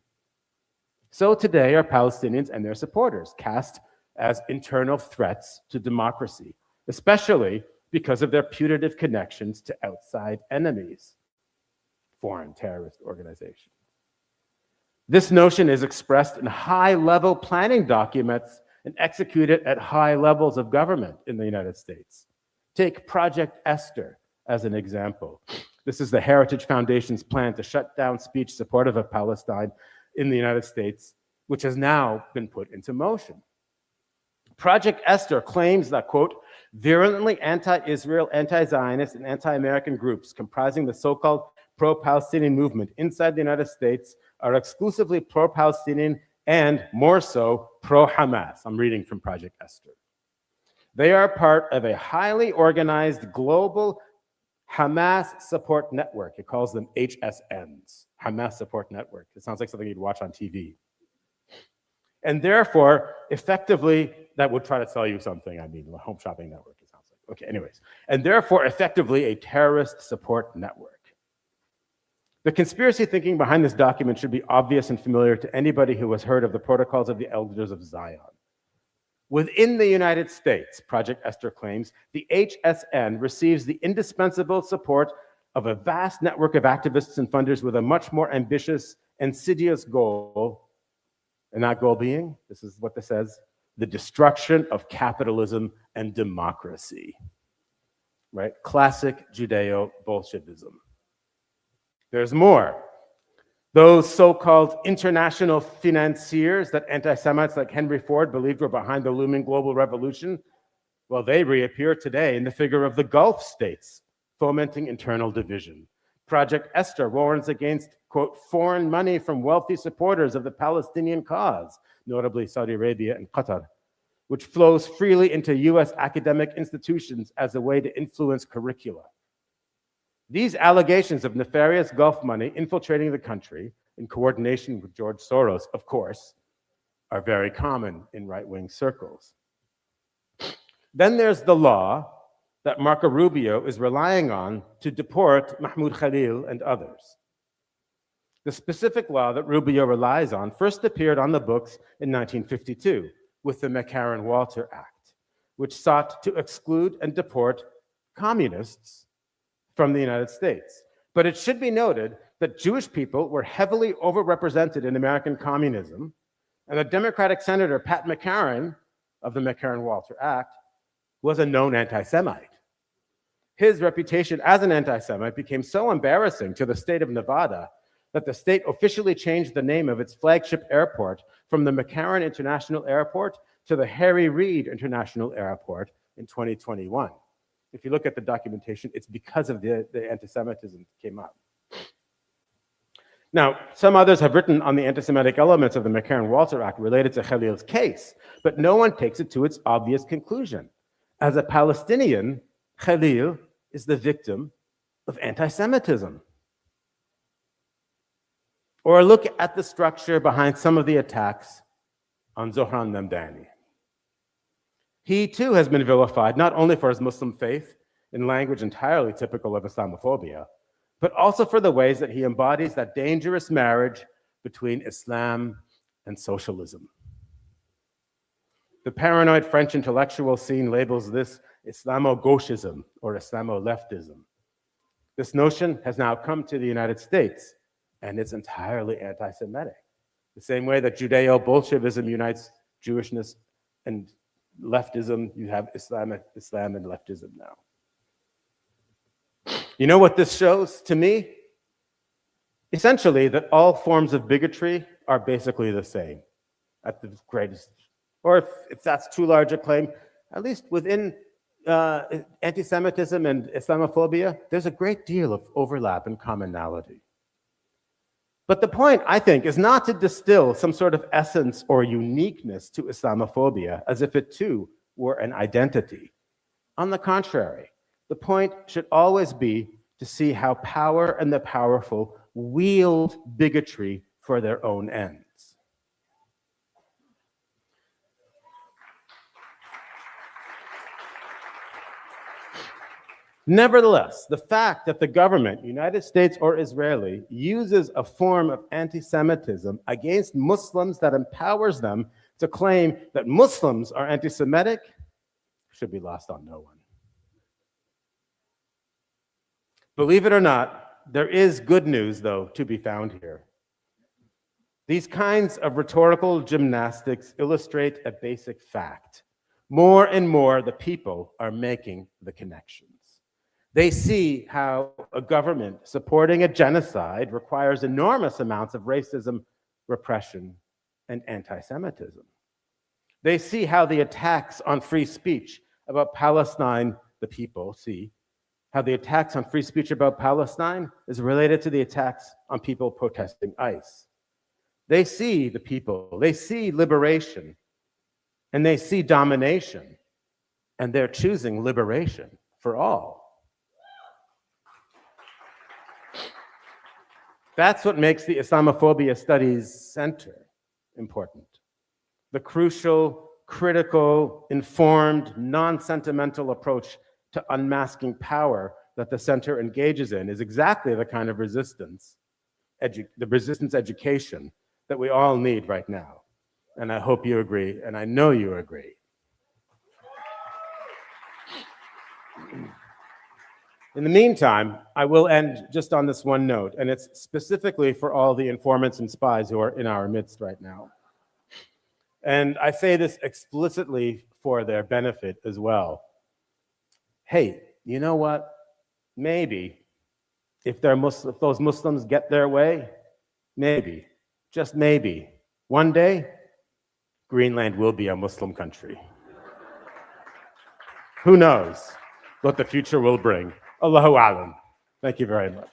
Speaker 6: so today are Palestinians and their supporters, cast as internal threats to democracy, especially because of their putative connections to outside enemies, foreign terrorist organizations. This notion is expressed in high-level planning documents and executed at high levels of government in the United States. Take Project Esther as an example. This is the Heritage Foundation's plan to shut down speech supportive of Palestine in the United States, which has now been put into motion. Project Esther claims that, quote, virulently anti-Israel, anti-Zionist, and anti-American groups comprising the so-called pro-Palestinian movement inside the United States are exclusively pro-Palestinian and, more so, pro-Hamas. I'm reading from Project Esther. They are part of a highly organized global Hamas support network. It calls them HSNs, Hamas Support Network. It sounds like something you'd watch on TV. And therefore, effectively, that would try to sell you something. I mean, Home Shopping Network, it sounds like. Okay, anyways. And therefore, effectively, a terrorist support network. The conspiracy thinking behind this document should be obvious and familiar to anybody who has heard of the Protocols of the Elders of Zion. Within the United States, Project Esther claims, the HSN receives the indispensable support of a vast network of activists and funders with a much more ambitious, insidious goal, and that goal being, this is what this says, the destruction of capitalism and democracy, right? Classic Judeo-Bolshevism. There's more. Those so-called international financiers that anti-Semites like Henry Ford believed were behind the looming global revolution, well, they reappear today in the figure of the Gulf states, fomenting internal division. Project Esther warns against, quote, foreign money from wealthy supporters of the Palestinian cause, notably Saudi Arabia and Qatar, which flows freely into US academic institutions as a way to influence curricula. These allegations of nefarious Gulf money infiltrating the country in coordination with George Soros, of course, are very common in right-wing circles. Then there's the law that Marco Rubio is relying on to deport Mahmoud Khalil and others. The specific law that Rubio relies on first appeared on the books in 1952 with the McCarran-Walter Act, which sought to exclude and deport communists from the United States. But it should be noted that Jewish people were heavily overrepresented in American communism, and the Democratic Senator Pat McCarran of the McCarran-Walter Act was a known anti-Semite. His reputation as an anti-Semite became so embarrassing to the state of Nevada that the state officially changed the name of its flagship airport from the McCarran International Airport to the Harry Reid International Airport in 2021. If you look at the documentation, it's because of the anti-Semitism that came up. Now, some others have written on the anti-Semitic elements of the McCarran-Walter Act related to Khalil's case, but no one takes it to its obvious conclusion. As a Palestinian, Khalil is the victim of anti-Semitism. Or look at the structure behind some of the attacks on Zohran Namdani. He too has been vilified not only for his Muslim faith in language entirely typical of Islamophobia, but also for the ways that he embodies that dangerous marriage between Islam and socialism. The paranoid French intellectual scene labels this Islamo-gauchism or Islamo-leftism. This notion has now come to the United States, and it's entirely anti-Semitic. The same way that Judeo-Bolshevism unites Jewishness and leftism, you have Islam and leftism now. You know what this shows to me? Essentially, that all forms of bigotry are basically the same at the greatest, or if that's too large a claim, at least within anti-Semitism and Islamophobia, there's a great deal of overlap and commonality. But the point, I think, is not to distill some sort of essence or uniqueness to Islamophobia as if it too were an identity. On the contrary, the point should always be to see how power and the powerful wield bigotry for their own ends. Nevertheless, the fact that the government, United States or Israeli, uses a form of anti-Semitism against Muslims that empowers them to claim that Muslims are anti-Semitic should be lost on no one. Believe it or not, there is good news, though, to be found here. These kinds of rhetorical gymnastics illustrate a basic fact. More and more, the people are making the connections. They see how a government supporting a genocide requires enormous amounts of racism, repression, and anti-Semitism. They see how the attacks on free speech about Palestine, the people see how the attacks on free speech about Palestine is related to the attacks on people protesting ICE. They see the people, they see liberation, and they see domination, and they're choosing liberation for all. That's what makes the Islamophobia Studies Center important. The crucial, critical, informed, non-sentimental approach to unmasking power that the center engages in is exactly the kind of resistance, the resistance education that we all need right now. And I hope you agree, and I know you agree. In the meantime, I will end just on this one note, and it's specifically for all the informants and spies who are in our midst right now. And I say this explicitly for their benefit as well. Hey, you know what? Maybe if those Muslims get their way, maybe, just maybe, one day, Greenland will be a Muslim country. Who knows what the future will bring? Allahu alam. Thank you very much.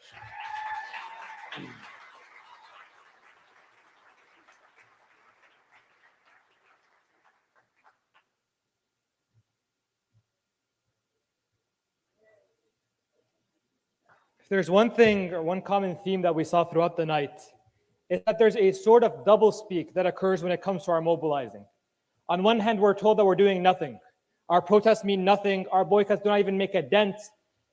Speaker 1: If there's one thing or one common theme that we saw throughout the night, it's that there's a sort of doublespeak that occurs when it comes to our mobilizing. On one hand, we're told that we're doing nothing. Our protests mean nothing. Our boycotts do not even make a dent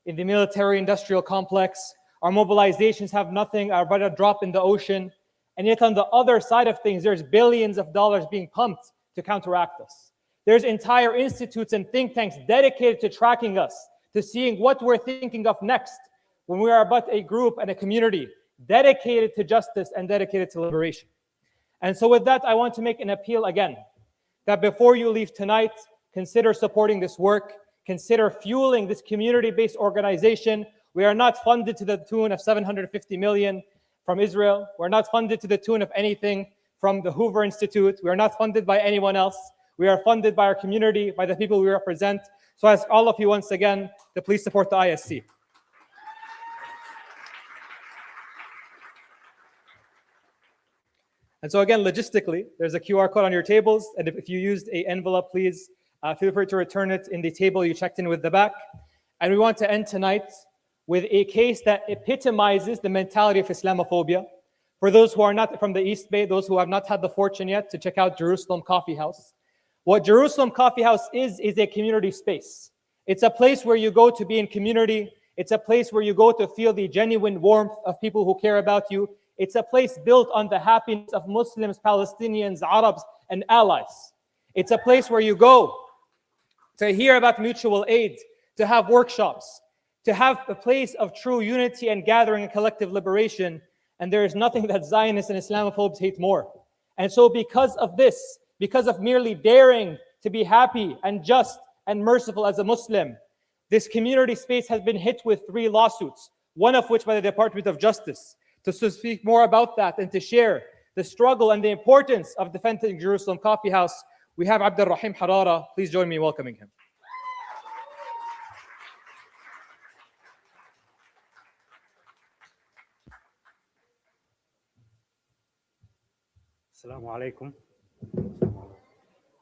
Speaker 1: in the military-industrial complex. Our mobilizations have nothing, are but a drop in the ocean. And yet on the other side of things, there's billions of dollars being pumped to counteract us. There's entire institutes and think tanks dedicated to tracking us, to seeing what we're thinking of next, when we are but a group and a community dedicated to justice and dedicated to liberation. And so with that, I want to make an appeal again, that before you leave tonight, consider supporting this work, consider fueling this community-based organization. We are not funded to the tune of 750 million from Israel. We're not funded to the tune of anything from the Hoover Institute. We are not funded by anyone else. We are funded by our community, by the people we represent. So I ask all of you once again to please support the ISC. And so again, logistically, there's a QR code on your tables. And if you used an envelope, please feel free to return it in the table you checked in with the back. And we want to end tonight with a case that epitomizes the mentality of Islamophobia. For those who are not from the East Bay, those who have not had the fortune yet to check out Jerusalem Coffee House. What Jerusalem Coffee House is a community space. It's a place where you go to be in community. It's a place where you go to feel the genuine warmth of people who care about you. It's a place built on the happiness of Muslims, Palestinians, Arabs, and allies. It's a place where you go to hear about mutual aid, to have workshops, to have a place of true unity and gathering and collective liberation. And there is nothing that Zionists and Islamophobes hate more. And so because of this, because of merely daring to be happy and just and merciful as a Muslim, this community space has been hit with 3 lawsuits, one of which by the Department of Justice. To speak more about that and to share the struggle and the importance of defending Jerusalem Coffee House, we have Abdul Rahim Harara. Please join me in welcoming him.
Speaker 7: Assalamu alaikum.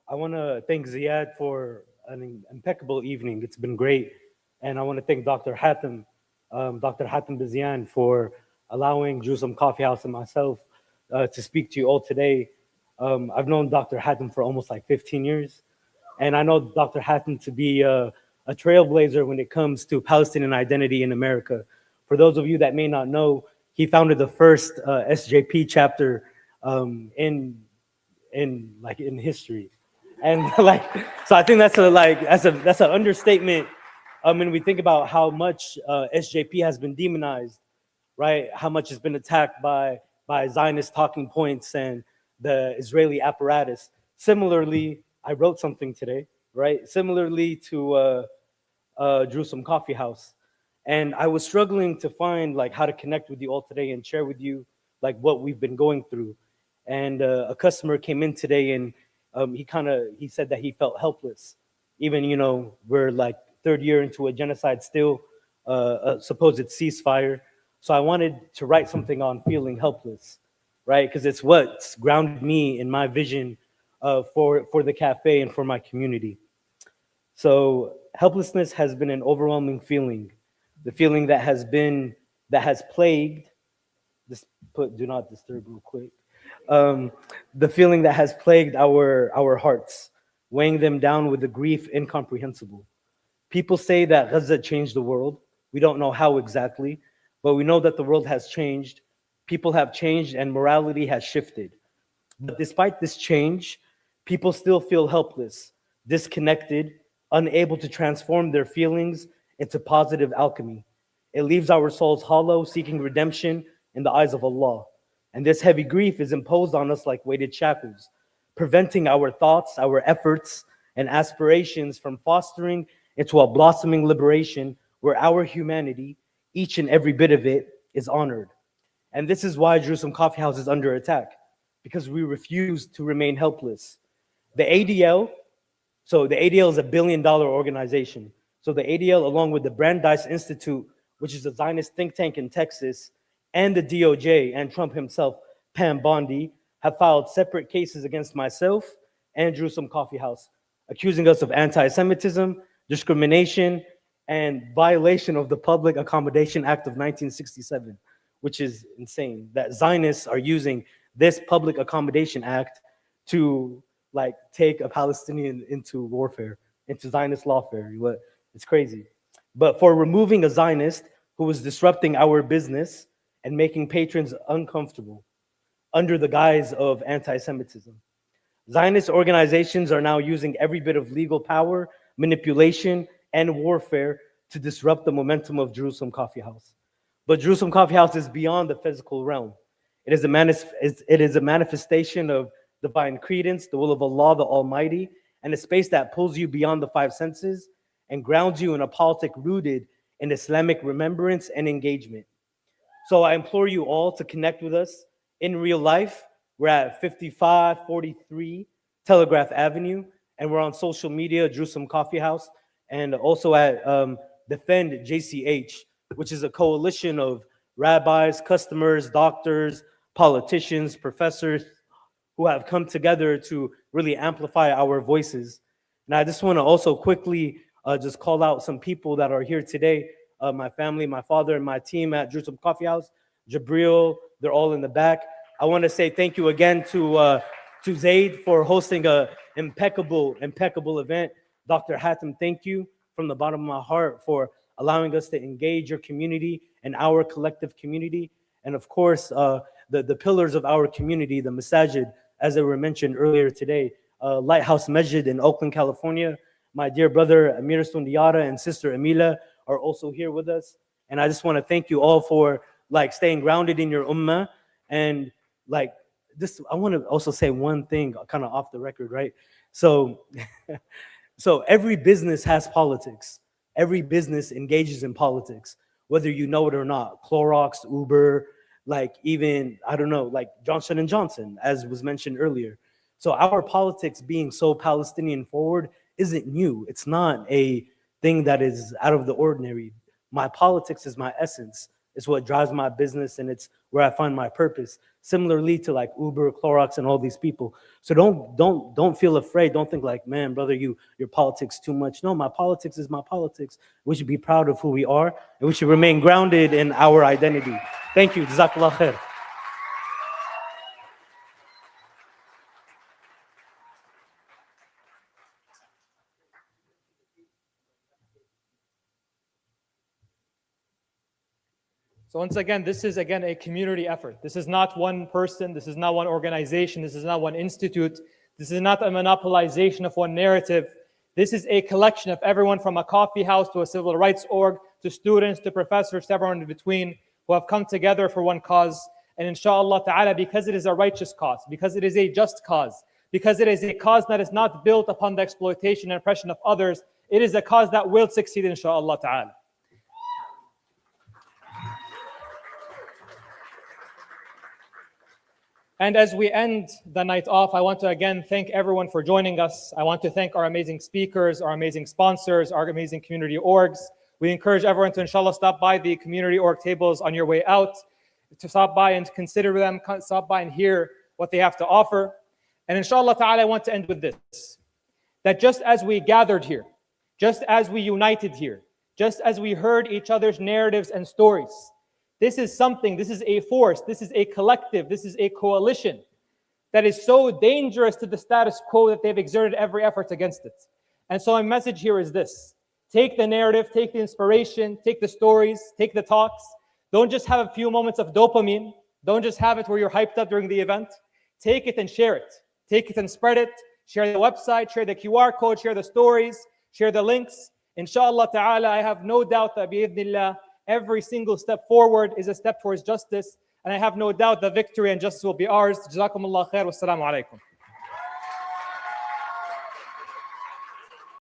Speaker 7: I want to thank Ziad for an impeccable evening. It's been great. And I want to thank Dr. Hatem Bizian for allowing Jerusalem Coffee House and myself to speak to you all today. I've known Dr. Hatem for almost like 15 years. And I know Dr. Hatem to be a trailblazer when it comes to Palestinian identity in America. For those of you that may not know, he founded the first SJP chapter in history. And so I think that's an understatement when we think about how much SJP has been demonized, right? How much has been attacked by Zionist talking points and the Israeli apparatus. Similarly, I wrote something today, right? Similarly to Jerusalem Coffee House. And I was struggling to find how to connect with you all today and share with you what we've been going through. And a customer came in today and he said that he felt helpless. Even, we're 3rd year into a genocide still, a supposed ceasefire. So I wanted to write something on feeling helpless, right? Because it's what's grounded me in my vision for the cafe and for my community. So helplessness has been an overwhelming feeling, the feeling that has plagued, do not disturb real quick. The feeling that has plagued our hearts, weighing them down with a grief incomprehensible. People say that Gaza changed the world. We don't know how exactly, but we know that the world has changed. People have changed and morality has shifted. But despite this change, people still feel helpless, disconnected, unable to transform their feelings into positive alchemy. It leaves our souls hollow, seeking redemption in the eyes of Allah. And this heavy grief is imposed on us like weighted shackles, preventing our thoughts, our efforts, and aspirations from fostering into a blossoming liberation where our humanity, each and every bit of it, is honored. And this is why Jerusalem Coffee House is under attack, because we refuse to remain helpless. The ADL, so the ADL is a $1 billion organization. So the ADL, along with the Brandeis Institute, which is a Zionist think tank in Texas, and the DOJ and Trump himself, Pam Bondi, have filed separate cases against myself and Jerusalem Coffee House, accusing us of anti-Semitism, discrimination, and violation of the Public Accommodation Act of 1967, which is insane, that Zionists are using this Public Accommodation Act to take a Palestinian into warfare, into Zionist lawfare. It's crazy. But for removing a Zionist who was disrupting our business and making patrons uncomfortable under the guise of anti-Semitism. Zionist organizations are now using every bit of legal power, manipulation, and warfare to disrupt the momentum of Jerusalem Coffee House. But Jerusalem Coffee House is beyond the physical realm. It is a manifestation of divine credence, the will of Allah, the Almighty, and a space that pulls you beyond the five senses and grounds you in a politic rooted in Islamic remembrance and engagement. So I implore you all to connect with us in real life. We're at 5543 Telegraph Avenue, and we're on social media, Jerusalem Coffee House, and also at Defend JCH, which is a coalition of rabbis, customers, doctors, politicians, professors who have come together to really amplify our voices. And I just want to also quickly just call out some people that are here today. My family, my father, and my team at Jerusalem Coffee House, Jabril, they're all in the back. I want to say thank you again to Zaid for hosting an impeccable event. Dr. Hatem, thank you from the bottom of my heart for allowing us to engage your community and our collective community. And of course, the pillars of our community, the masajid, as they were mentioned earlier today, Lighthouse Masjid in Oakland, California. My dear brother Amir Sundiata and sister Amila are also here with us. And I just want to thank you all for staying grounded in your ummah. And this, I want to also say one thing kind of off the record, right? So, so every business has politics. Every business engages in politics, whether you know it or not. Clorox, Uber, even, I don't know, Johnson & Johnson, as was mentioned earlier. So our politics being so Palestinian forward isn't new. It's not a thing that is out of the ordinary. My politics is my essence. It's what drives my business, and it's where I find my purpose. Similarly to Uber, Clorox, and all these people. So don't feel afraid. Don't think man, brother, your politics too much. No, my politics is my politics. We should be proud of who we are, and we should remain grounded in our identity. Thank you. Jazakallah khair.
Speaker 1: So once again, this is a community effort. This is not one person. This is not one organization. This is not one institute. This is not a monopolization of one narrative. This is a collection of everyone from a coffee house to a civil rights org, to students, to professors, to everyone in between, who have come together for one cause. And inshallah ta'ala, because it is a righteous cause, because it is a just cause, because it is a cause that is not built upon the exploitation and oppression of others, it is a cause that will succeed inshallah ta'ala. And as we end the night off, I want to again thank everyone for joining us. I want to thank our amazing speakers, our amazing sponsors, our amazing community orgs. We encourage everyone to inshallah stop by the community org tables on your way out, to stop by and consider them, stop by and hear what they have to offer. And inshallah ta'ala, I want to end with this, that just as we gathered here, just as we united here, just as we heard each other's narratives and stories, this is something, this is a force, this is a collective, this is a coalition that is so dangerous to the status quo that they've exerted every effort against it. And so my message here is this: take the narrative, take the inspiration, take the stories, take the talks. Don't just have a few moments of dopamine. Don't just have it where you're hyped up during the event. Take it and share it. Take it and spread it. Share the website, share the QR code, share the stories, share the links. Inshallah ta'ala, I have no doubt that bi'idhnillah, every single step forward is a step towards justice. And I have no doubt that victory and justice will be ours. Jazakumullah khair. Wassalamu alaikum.